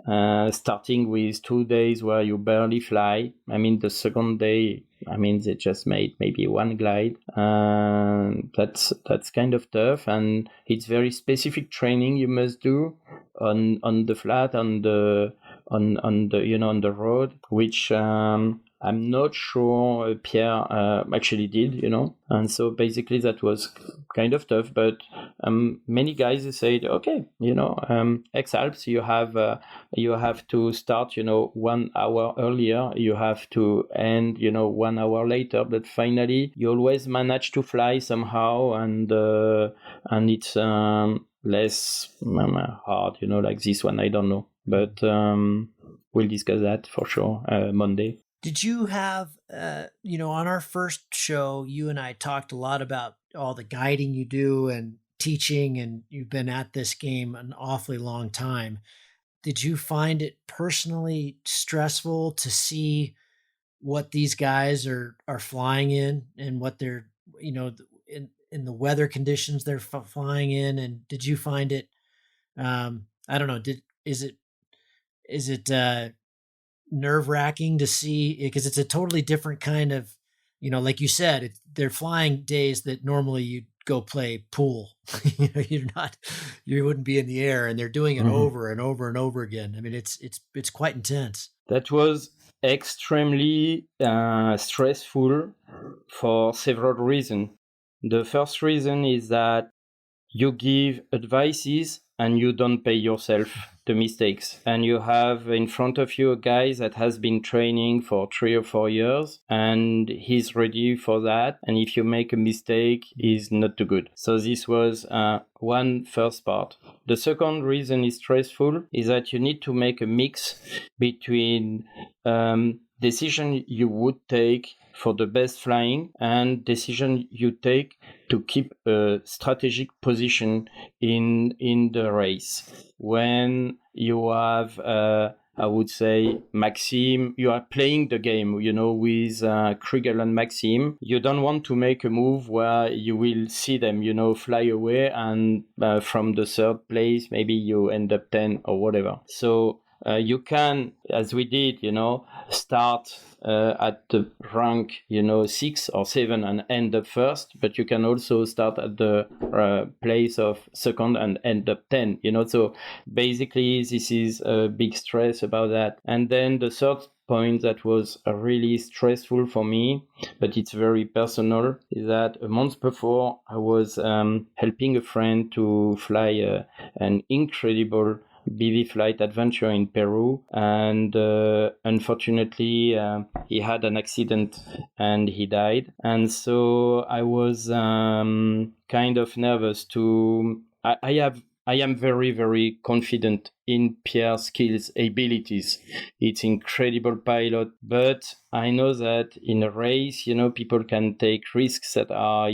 starting with 2 days where you barely fly. I mean, the second day I mean, they just made maybe one glide. That's kind of tough, and it's very specific training you must do on the flat, on the on the road, which I'm not sure Pierre actually did, and so basically that was kind of tough. But many guys said, okay, X Alps, you have to start 1 hour earlier, you have to end 1 hour later, but finally you always manage to fly somehow, and it's less hard, like this one. I don't know, but we'll discuss that for sure Monday. Did you have, on our first show, you and I talked a lot about all the guiding you do and teaching, and you've been at this game an awfully long time. Did you find it personally stressful to see what these guys are flying in, and what they're, in the weather conditions they're flying in? And did you find it, I don't know, is it nerve-wracking to see, because it's a totally different kind of, like you said, they're flying days that normally you'd go play pool. You wouldn't be in the air, and they're doing it over and over and over again. I mean, it's quite intense. That was extremely stressful for several reasons. The first reason is that you give advices and you don't pay yourself the mistakes. And you have in front of you a guy that has been training for 3 or 4 years, and he's ready for that. And if you make a mistake, he's not too good. So this was one first part. The second reason is stressful is that you need to make a mix between decision you would take for the best flying and decision you take to keep a strategic position in the race. When you have I would say Maxime, you are playing the game, with Kriegel and Maxime. You don't want to make a move where you will see them, fly away, and from the third place, maybe you end up 10 or whatever. So you can, as we did, start at the rank, 6 or 7 and end up first, but you can also start at the place of second and end up 10, So basically, this is a big stress about that. And then the third point that was really stressful for me, but it's very personal, is that a month before I was helping a friend to fly an incredible BV flight adventure in Peru, and unfortunately he had an accident and he died. And so I was kind of nervous to I am very, very confident in Pierre's skills, abilities. It's incredible pilot, but I know that in a race, people can take risks that are,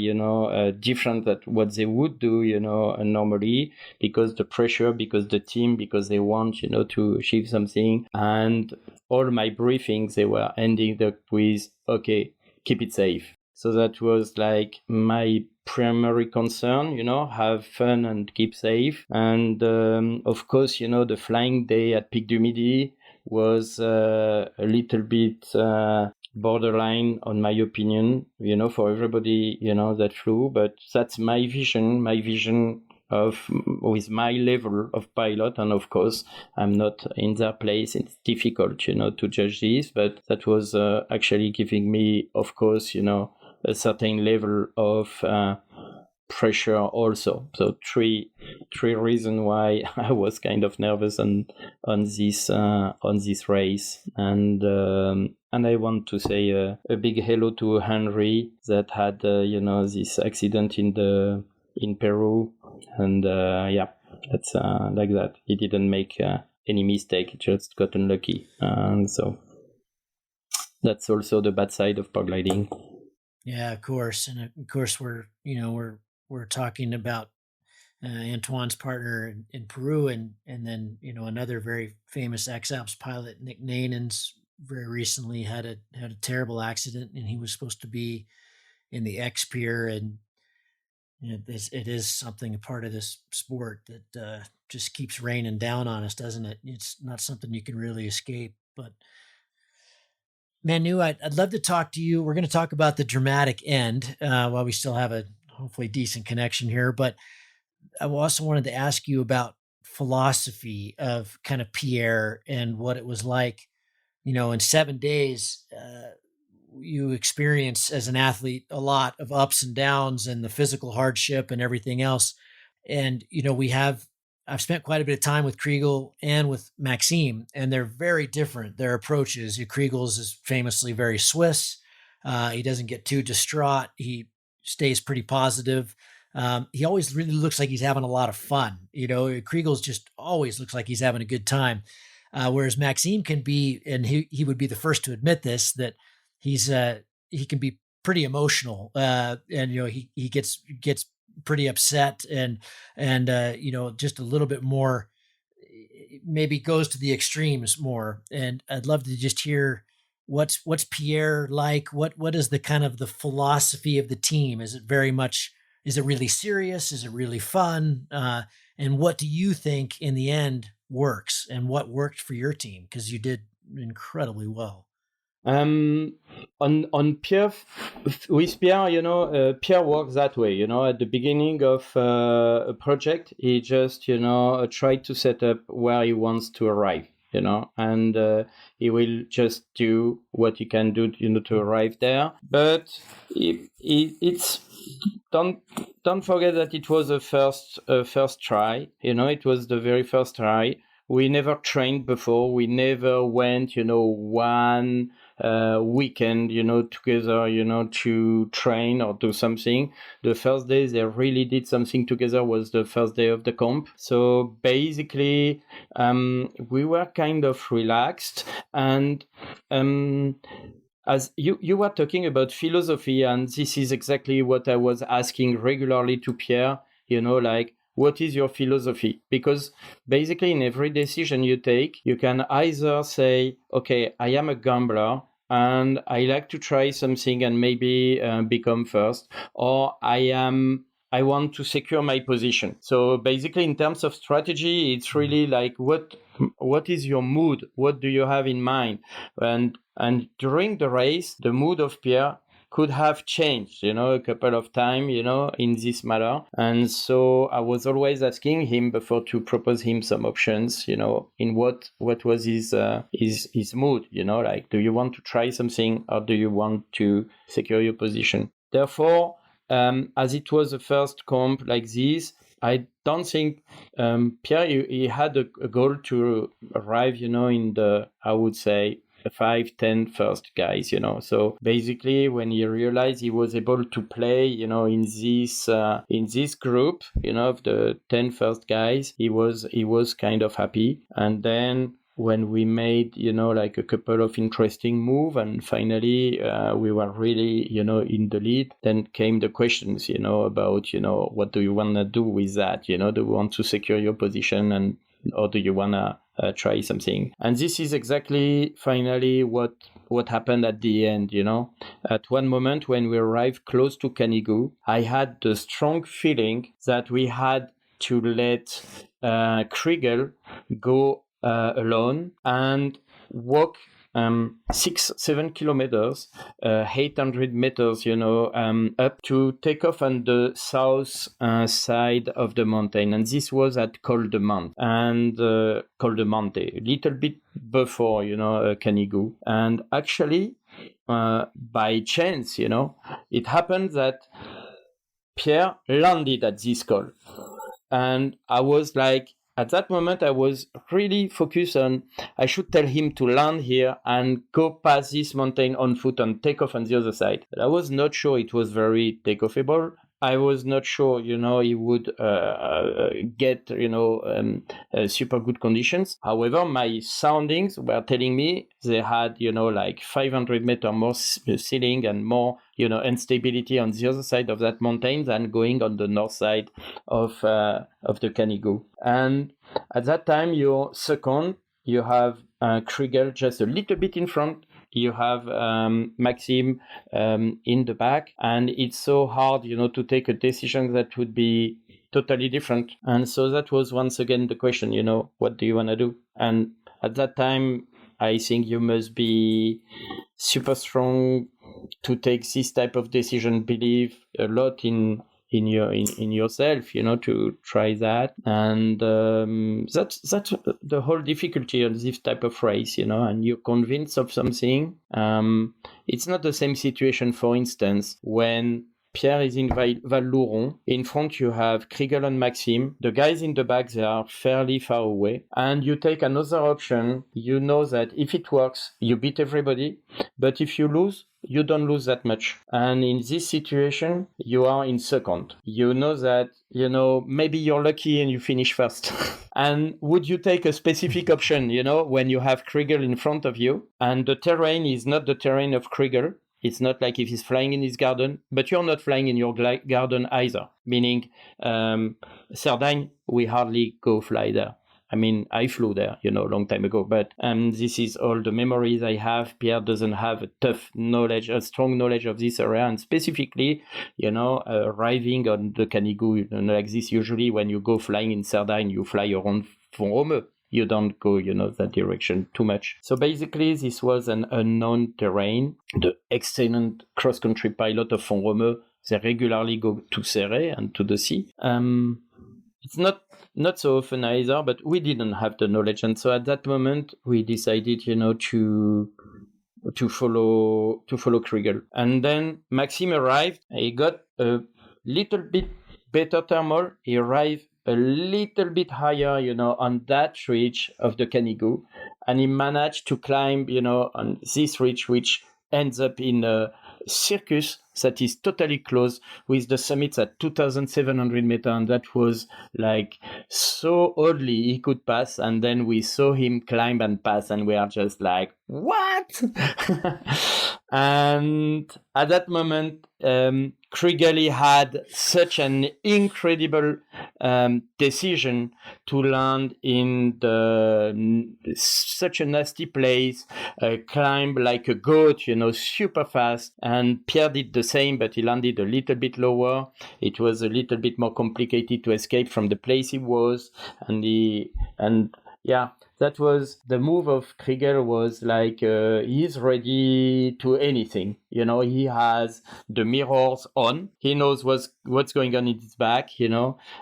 different than what they would do, normally, because the pressure, because the team, because they want, to achieve something. And all my briefings, they were ending up with, okay, keep it safe. So that was like my primary concern, have fun and keep safe. And of course, the flying day at Pic du Midi was a little bit borderline, on my opinion, for everybody, that flew. But that's my vision of with my level of pilot. And of course, I'm not in their place. It's difficult, to judge this, but that was actually giving me, of course, a certain level of pressure also. So three reasons why I was kind of nervous on this race. And I want to say a big hello to Henry that had this accident in Peru. And that's like that. He didn't make any mistake. He just got unlucky. And so that's also the bad side of paragliding. Yeah, of course. And of course we're talking about Antoine's partner in Peru, and then another very famous X Alps pilot, Nick Nanens, very recently had a terrible accident, and he was supposed to be in the X Pier. And it is something, a part of this sport that just keeps raining down on us, doesn't it? It's not something you can really escape. But Manu, I'd love to talk to you. We're going to talk about the dramatic end while we still have a hopefully decent connection here. But I also wanted to ask you about philosophy of kind of Pierre and what it was like, in 7 days. You experience as an athlete a lot of ups and downs and the physical hardship and everything else. And, I've spent quite a bit of time with Kriegel and with Maxime, and they're very different, their approaches. Kriegel's is famously very Swiss. He doesn't get too distraught. He stays pretty positive. He always really looks like he's having a lot of fun. Kriegel's just always looks like he's having a good time. Whereas Maxime can be, and he would be the first to admit this, that he can be pretty emotional, and he gets pretty upset and just a little bit more, maybe goes to the extremes more. And I'd love to just hear what's Pierre like. What is the kind of the philosophy of the team? Is it really serious? Is it really fun? And what do you think in the end works, and what worked for your team? Because you did incredibly well. On Pierre, with Pierre, Pierre works that way. At the beginning of a project, he just, try to set up where he wants to arrive, and he will just do what he can do, to arrive there. But it's don't forget that it was a first try. It was the very first try. We never trained before. We never went, one weekend, together, to train or do something. The first day they really did something together was the first day of the camp. So basically, we were kind of relaxed. And as you were talking about philosophy, and this is exactly what I was asking regularly to Pierre, like, what is your philosophy? Because basically in every decision you take, you can either say, okay, I am a gambler and I like to try something and maybe become first, or I want to secure my position. So basically in terms of strategy, it's really like, what is your mood? What do you have in mind? And during the race, the mood of Pierre could have changed, a couple of times, in this matter. And so I was always asking him before to propose him some options, in what was his mood, like, do you want to try something or do you want to secure your position? Therefore, as it was the first comp like this, I don't think Pierre, he had a goal to arrive, in the, I would say, 5-10 first guys, So basically, when he realized he was able to play, in this group, of the 10 first guys, he was kind of happy. And then when we made, like a couple of interesting moves, and finally we were really, in the lead, then came the questions, about, what do you want to do with that? Do you want to secure your position, or do you want to try something? And this is exactly finally what happened at the end. At one moment when we arrived close to Canigou, I had the strong feeling that we had to let Kriegel go alone and walk 6-7 kilometers, 800 meters, up to take off on the south side of the mountain. And this was at Col de Monte, a little bit before, Canigou. And actually, by chance, it happened that Pierre landed at this col. And I was like, at that moment, I was really focused on, I should tell him to land here and go past this mountain on foot and take off on the other side. But I was not sure it was very takeoffable. I was not sure, he would get, super good conditions. However, my soundings were telling me they had, like 500 meter more ceiling and more, instability on the other side of that mountain than going on the north side of the Canigou. And at that time, you're second, you have Kriegel just a little bit in front. You have Maxime in the back, and it's so hard, to take a decision that would be totally different. And so that was once again the question, what do you want to do? And at that time, I think you must be super strong to take this type of decision, believe a lot in yourself, to try that. And that's the whole difficulty of this type of race, and you're convinced of something. It's not the same situation, for instance, when Pierre is in Val-Louron. In front, you have Kriegel and Maxime. The guys in the back, they are fairly far away. And you take another option. You know that if it works, you beat everybody. But if you lose, you don't lose that much. And in this situation, you are in second. You know that, maybe you're lucky and you finish first. And would you take a specific option, when you have Kriegel in front of you and the terrain is not the terrain of Kriegel? It's not like if he's flying in his garden, but you're not flying in your garden either. Meaning, Cerdagne, we hardly go fly there. I mean, I flew there, a long time ago, but this is all the memories I have. Pierre doesn't have a strong knowledge of this area, and specifically, arriving on the Canigou, like this. Usually, when you go flying in Cerdagne, you fly around Font-Romeu. You don't go, that direction too much. So basically, this was an unknown terrain. The excellent cross-country pilot of Font-Romeu, they regularly go to Serré and to the sea. It's not so often either, but we didn't have the knowledge. And so at that moment, we decided, to follow Kriegel. And then Maxime arrived. He got a little bit better thermal. He arrived a little bit higher, on that ridge of the Canigou. And he managed to climb, on this ridge, which ends up in a circus that is totally closed with the summits at 2,700 meters. And that was like so oddly he could pass. And then we saw him climb and pass and we are just like, what? And at that moment, Kriegel had such an incredible decision to land in such a nasty place, climb like a goat, super fast. And Pierre did the same, but he landed a little bit lower. It was a little bit more complicated to escape from the place he was. That was the move of Kriegel. Was like he's ready to anything. He has the mirrors on. He knows what's going on in his back.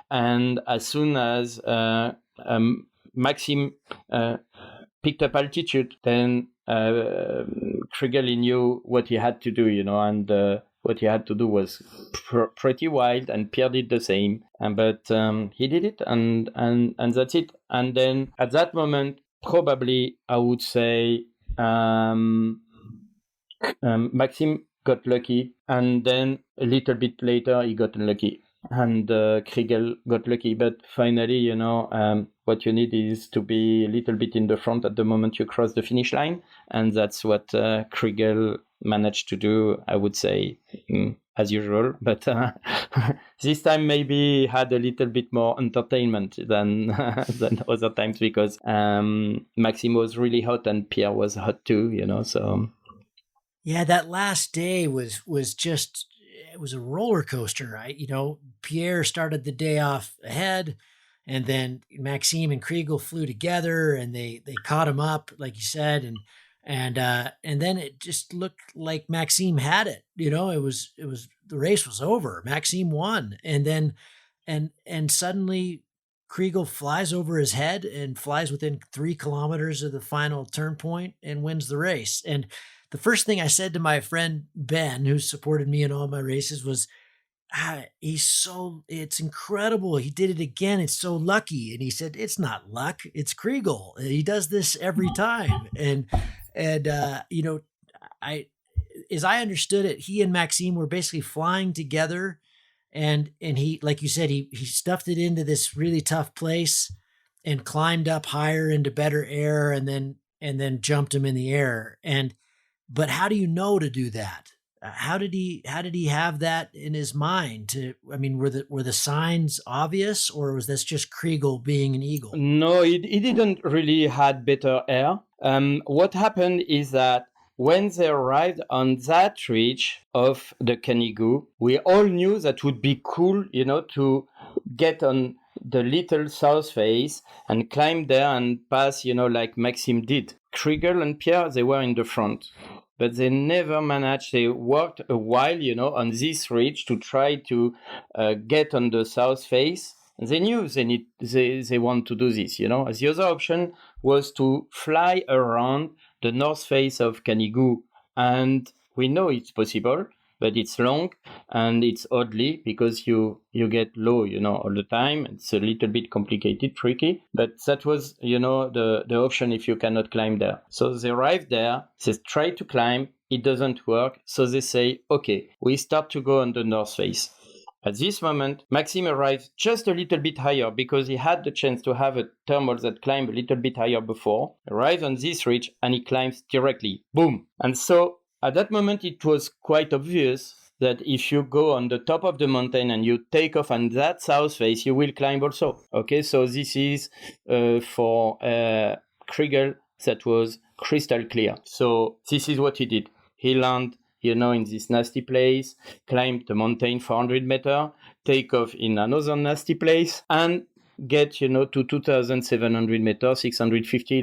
And as soon as Maxime picked up altitude, then Kriegel knew what he had to do. And what he had to do was pretty wild, and Pierre did the same. But he did it, and that's it. And then at that moment, probably I would say Maxime got lucky, and then a little bit later he got unlucky, and Kriegel got lucky. But finally, what you need is to be a little bit in the front at the moment you cross the finish line, and that's what Kriegel managed to do, I would say, as usual. But this time maybe had a little bit more entertainment than other times, because Maxime was really hot and Pierre was hot too, so. Yeah, that last day was just, it was a roller coaster, right? Pierre started the day off ahead, and then Maxime and Kriegel flew together, and they caught him up, like you said, and then it just looked like Maxime had it. It was the race was over. Maxime won, and then and suddenly Kriegel flies over his head and flies within 3 kilometers of the final turn point and wins the race. And the first thing I said to my friend Ben, who supported me in all my races, was, it's incredible. He did it again. It's so lucky. And he said, it's not luck. It's Kriegel. He does this every time. And as I understood it, he and Maxime were basically flying together, and he, like you said, he stuffed it into this really tough place and climbed up higher into better air, and then jumped him in the air. But how do you know to do that? How did he have that in his mind? Were the signs obvious, or was this just Kriegel being an eagle? No, he didn't really had better air. What happened is that when they arrived on that ridge of the Canigou, we all knew that would be cool, to get on the little south face and climb there and pass, like Maxime did. Kriegel and Pierre, they were in the front, but they never managed. They worked a while, on this ridge to try to get on the south face. And they knew they want to do this, The other option was to fly around the north face of Canigou, and we know it's possible, but it's long and it's oddly because you get low, all the time. It's a little bit complicated, tricky, but that was, the option if you cannot climb there. So they arrived there, they try to climb, it doesn't work. So they say, okay, we start to go on the north face. At this moment, Maxime arrives just a little bit higher because he had the chance to have a thermal that climbed a little bit higher before, arrives on this ridge and he climbs directly. Boom. And so at that moment, it was quite obvious that if you go on the top of the mountain and you take off on that south face, you will climb also. Okay, so this is for Kriegel, that was crystal clear. So this is what he did. He landed, in this nasty place, climbed the mountain 400 meters, take off in another nasty place, and get to 2,700 meters, 650,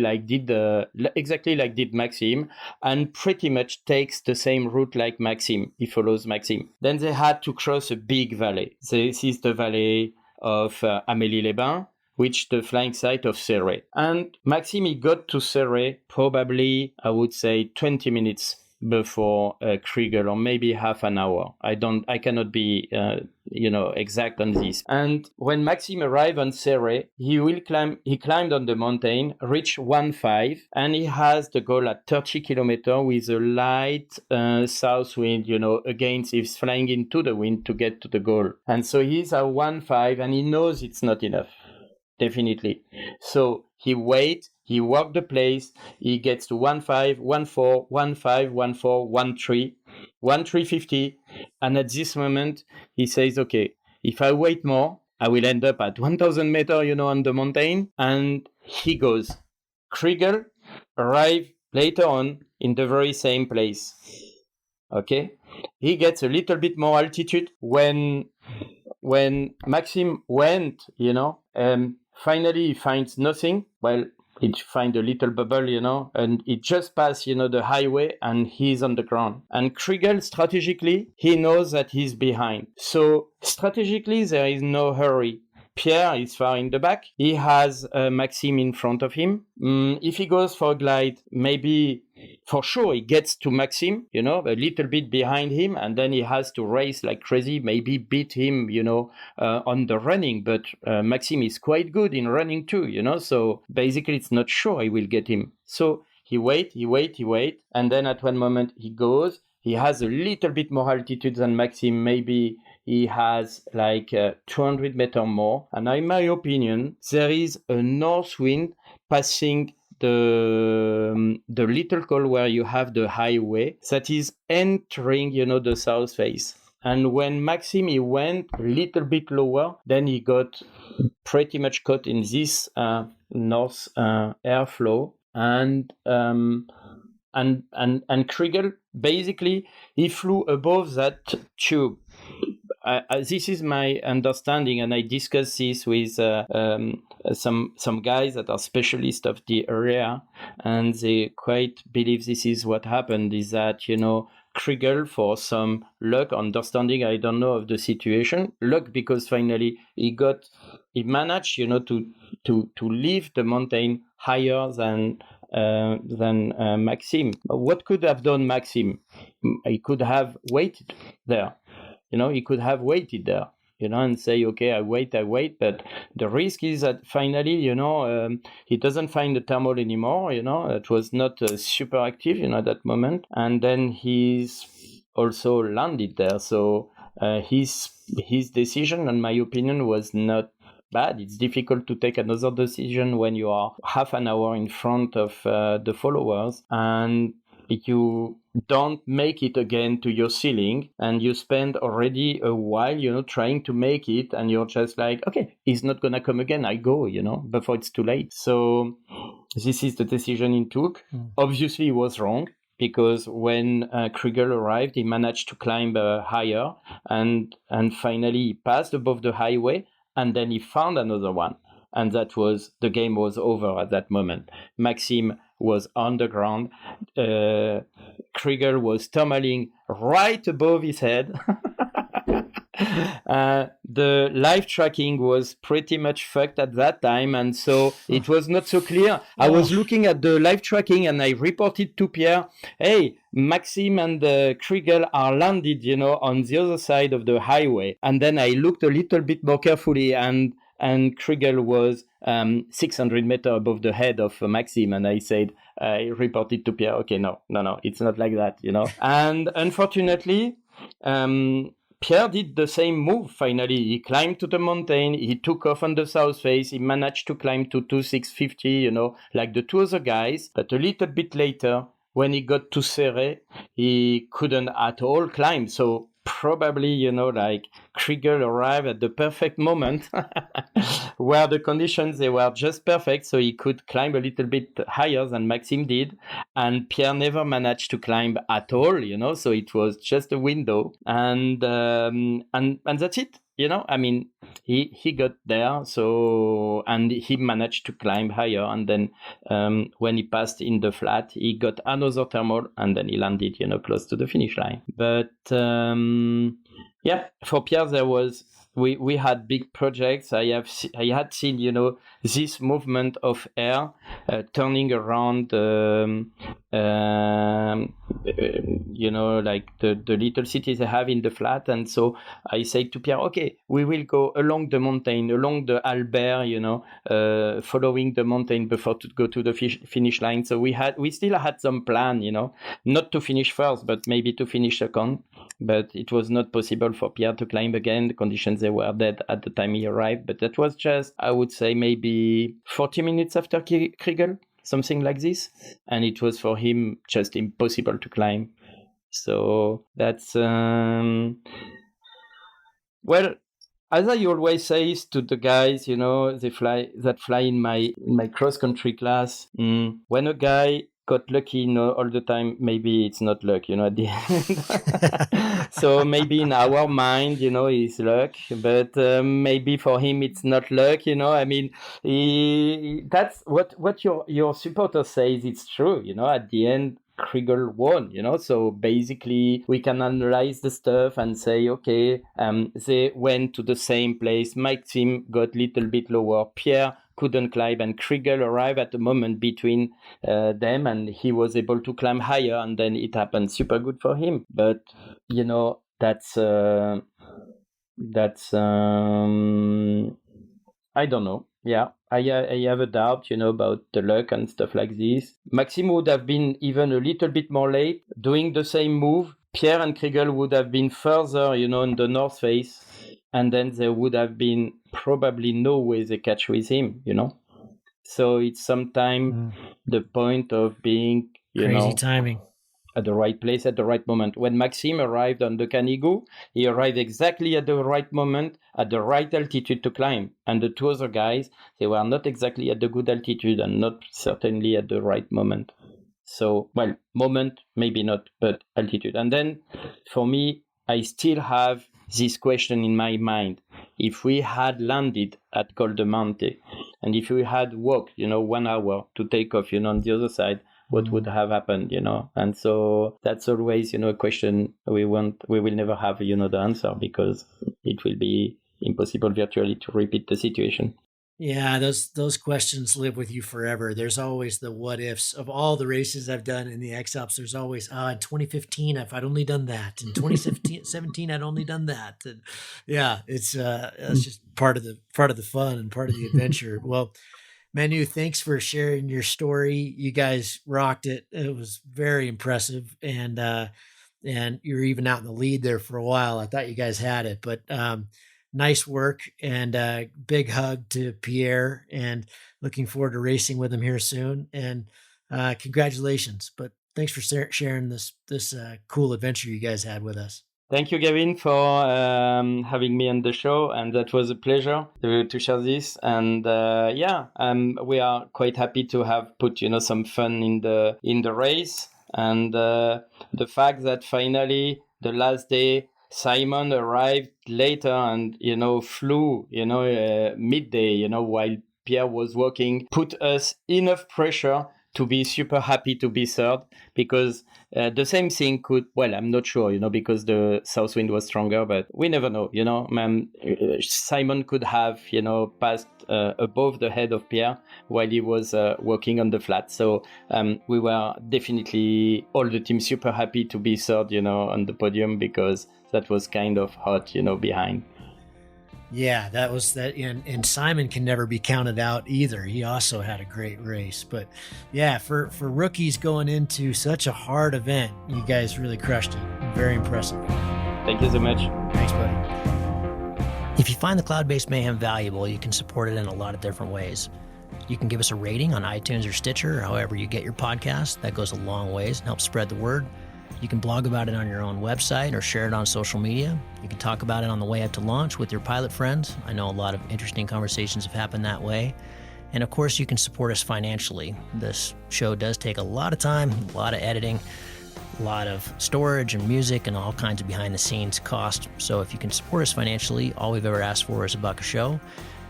exactly like did Maxime, and pretty much takes the same route like Maxime. He follows Maxime. Then they had to cross a big valley. This is the valley of Amélie-les-Bains, which the flying site of Serré. And Maxime, he got to Serré probably, I would say, 20 minutes before Kriegel, or maybe half an hour. I cannot be, exact on this. And when Maxime arrived on Serré, he climbed on the mountain, reached 1.5, and he has the goal at 30 kilometers with a light south wind, against, he's flying into the wind to get to the goal. And so he's at 1.5 and he knows it's not enough. Definitely. So he waits, he walked the place, he gets to 1.5, 1.4, 1.5, 1.4, 1.3, 1.350. And at this moment, he says, okay, if I wait more, I will end up at 1,000 meters, on the mountain. And he goes. Kriegel arrived later on in the very same place. Okay? He gets a little bit more altitude when Maxime went, finally he finds nothing. Well, he finds a little bubble, and it just passed, the highway, and he's on the ground. And Kriegel, strategically, he knows that he's behind. So strategically, there is no hurry. Pierre is far in the back. He has Maxime in front of him. If he goes for a glide, maybe for sure he gets to Maxime, a little bit behind him, and then he has to race like crazy, maybe beat him, on the running. But Maxime is quite good in running too, so basically it's not sure he will get him. So he wait, and then at one moment he goes. He has a little bit more altitude than Maxime, maybe he has 200 meters more. And in my opinion, there is a north wind passing the little col where you have the highway that is entering, the south face. And when Maxime, he went a little bit lower, then he got pretty much caught in this north airflow. And Kriegel, basically, he flew above that tube. This is my understanding, and I discussed this with some guys that are specialists of the area, and they quite believe this is what happened, is that, Kriegel, for some luck, understanding, I don't know of the situation, luck because finally he managed, to leave the mountain higher than Maxime. What could have done Maxime? He could have waited there. He could have waited there, and say, okay, I wait. But the risk is that finally, he doesn't find the thermal anymore, it was not super active, at that moment. And then he's also landed there. So his decision, in my opinion, was not bad. It's difficult to take another decision when you are half an hour in front of the followers and you don't make it again to your ceiling, and you spend already a while, trying to make it, and you're just like, okay, he's not gonna come again, I go, before it's too late. So this is the decision he took. Obviously, he was wrong, because when Kriegel arrived, he managed to climb higher, and finally he passed above the highway, and then he found another one. And the game was over at that moment. Maxime was on the ground. Kriegel was tumbling right above his head. The live tracking was pretty much fucked at that time, and so it was not so clear. I was looking at the live tracking and I reported to Pierre, hey, Maxime and Kriegel are landed, on the other side of the highway. And then I looked a little bit more carefully, and Kriegel was 600 meters above the head of Maxime, and I reported to Pierre, okay, no, it's not like that, And unfortunately, Pierre did the same move finally. He climbed to the mountain, he took off on the south face, he managed to climb to 2650, like the two other guys. But a little bit later, when he got to Serre, he couldn't at all climb. So probably, like Kriegel arrived at the perfect moment where the conditions, they were just perfect. So he could climb a little bit higher than Maxime did. And Pierre never managed to climb at all, so it was just a window. And that's it. I mean, he got there, so, and he managed to climb higher. And then when he passed in the flat, he got another thermal, and then he landed, close to the finish line. But for Pierre, we had big projects. I had seen, this movement of air turning around, like the little cities I have in the flat. And so I say to Pierre, okay, we will go along the mountain, along the Albert, following the mountain before to go to the finish line. So we still had some plan, not to finish first, but maybe to finish second. But it was not possible for Pierre to climb again. The conditions, they were dead at the time he arrived. But that was just, I would say, maybe 40 minutes after Kriegel, something like this. And it was for him just impossible to climb. So that's, well, as I always say to the guys, that fly in my cross-country class, when a guy got lucky, all the time, maybe it's not luck, at the end. So maybe in our mind, it's luck, but maybe for him it's not luck, I mean, that's what your supporter says. It's true, at the end. Kriegel won, so basically we can analyze the stuff and say, okay, they went to the same place. Maxime got a little bit lower. Pierre couldn't climb, and Kriegel arrived at the moment between them, and he was able to climb higher, and then it happened super good for him. But that's I don't know. Yeah, I have a doubt, about the luck and stuff like this. Maxime would have been even a little bit more late doing the same move. Pierre and Kriegel would have been further, in the north face, and then there would have been probably no way they catch with him, So it's sometimes the point of being, crazy timing. At the right place at the right moment. When Maxime arrived on the Canigou, he arrived exactly at the right moment, at the right altitude to climb. And the two other guys, they were not exactly at the good altitude and not certainly at the right moment. So, well, moment, maybe not, but altitude. And then for me, I still have this question in my mind. If we had landed at Col de Monte, and if we had walked, 1 hour to take off, on the other side, what would have happened, And so that's always, a question we will never have, the answer, because it will be impossible virtually to repeat the situation. Yeah, those questions live with you forever. There's always the what ifs of all the races I've done in the X-Alps. There's always, in 2015, if I'd only done that. In 2017, I'd only done that. And yeah, it's just part of the fun and part of the adventure. Well, Manu, thanks for sharing your story. You guys rocked it. It was very impressive. And you're even out in the lead there for a while. I thought you guys had it, but nice work, and big hug to Pierre, and looking forward to racing with him here soon. And congratulations. But thanks for sharing this cool adventure you guys had with us. Thank you, Gavin, for having me on the show, and that was a pleasure to share this. And we are quite happy to have put some fun in the race, and the fact that finally the last day Simon arrived later and flew midday while Pierre was walking, put us enough pressure to be super happy to be third, because the same thing could, well, I'm not sure, because the south wind was stronger, but we never know, Simon could have, passed above the head of Pierre while he was working on the flat. So we were definitely, all the team, super happy to be third, on the podium, because that was kind of hot, behind. Yeah, that was that. And Simon can never be counted out either. He also had a great race. But yeah, for rookies going into such a hard event, you guys really crushed it. Very impressive. Thank you so much. Thanks, buddy. If you find the Cloud-Based Mayhem valuable, you can support it in a lot of different ways. You can give us a rating on iTunes or Stitcher, or however you get your podcast. That goes a long ways and helps spread the word. You can blog about it on your own website or share it on social media. You can talk about it on the way up to launch with your pilot friends. I know a lot of interesting conversations have happened that way. And of course, you can support us financially. This show does take a lot of time, a lot of editing, a lot of storage and music and all kinds of behind the scenes cost. So if you can support us financially, all we've ever asked for is $1 a show.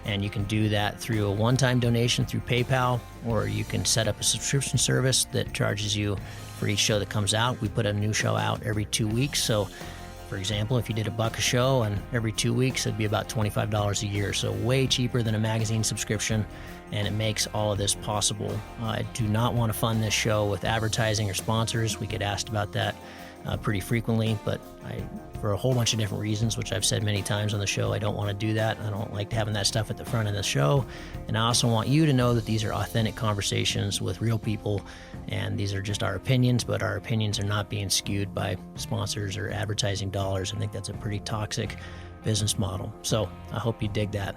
And you can do that through a one-time donation through PayPal, or you can set up a subscription service that charges you for each show that comes out. We put a new show out every 2 weeks. So, for example, if you did $1 a show and every 2 weeks, it'd be about $25 a year. So way cheaper than a magazine subscription, and it makes all of this possible. I do not want to fund this show with advertising or sponsors. We get asked about that pretty frequently, but for a whole bunch of different reasons, which I've said many times on the show, I don't want to do that. I don't like having that stuff at the front of the show. And I also want you to know that these are authentic conversations with real people, and these are just our opinions, but our opinions are not being skewed by sponsors or advertising dollars. I think that's a pretty toxic business model. So I hope you dig that.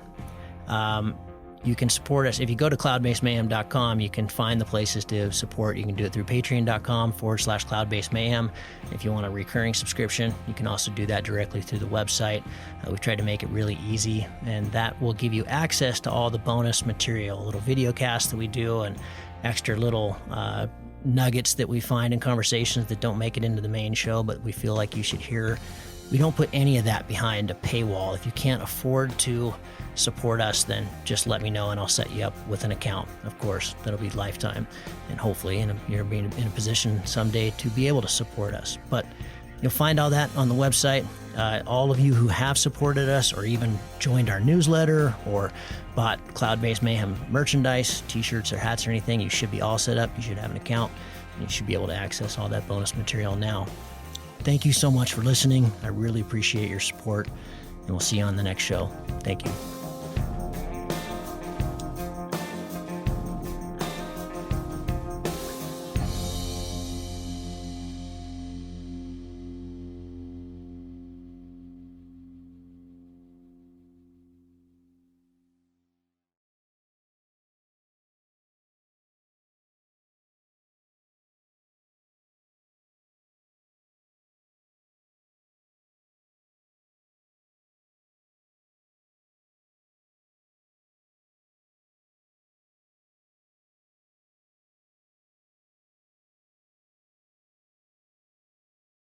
You can support us. If you go to cloudbasedmayhem.com, you can find the places to support. You can do it through patreon.com/cloudbasedmayhem. If you want a recurring subscription, you can also do that directly through the website. We've tried to make it really easy, and that will give you access to all the bonus material, little video casts that we do, and extra little nuggets that we find in conversations that don't make it into the main show, but we feel like you should hear. We don't put any of that behind a paywall. If you can't afford to support us, then just let me know and I'll set you up with an account. Of course, that'll be lifetime, and hopefully you're being in a position someday to be able to support us. But you'll find all that on the website. All of you who have supported us or even joined our newsletter or bought Cloud-Based Mayhem merchandise, t-shirts or hats or anything, you should be all set up. You should have an account, and you should be able to access all that bonus material now. Thank you so much for listening. I really appreciate your support, and we'll see you on the next show. Thank you.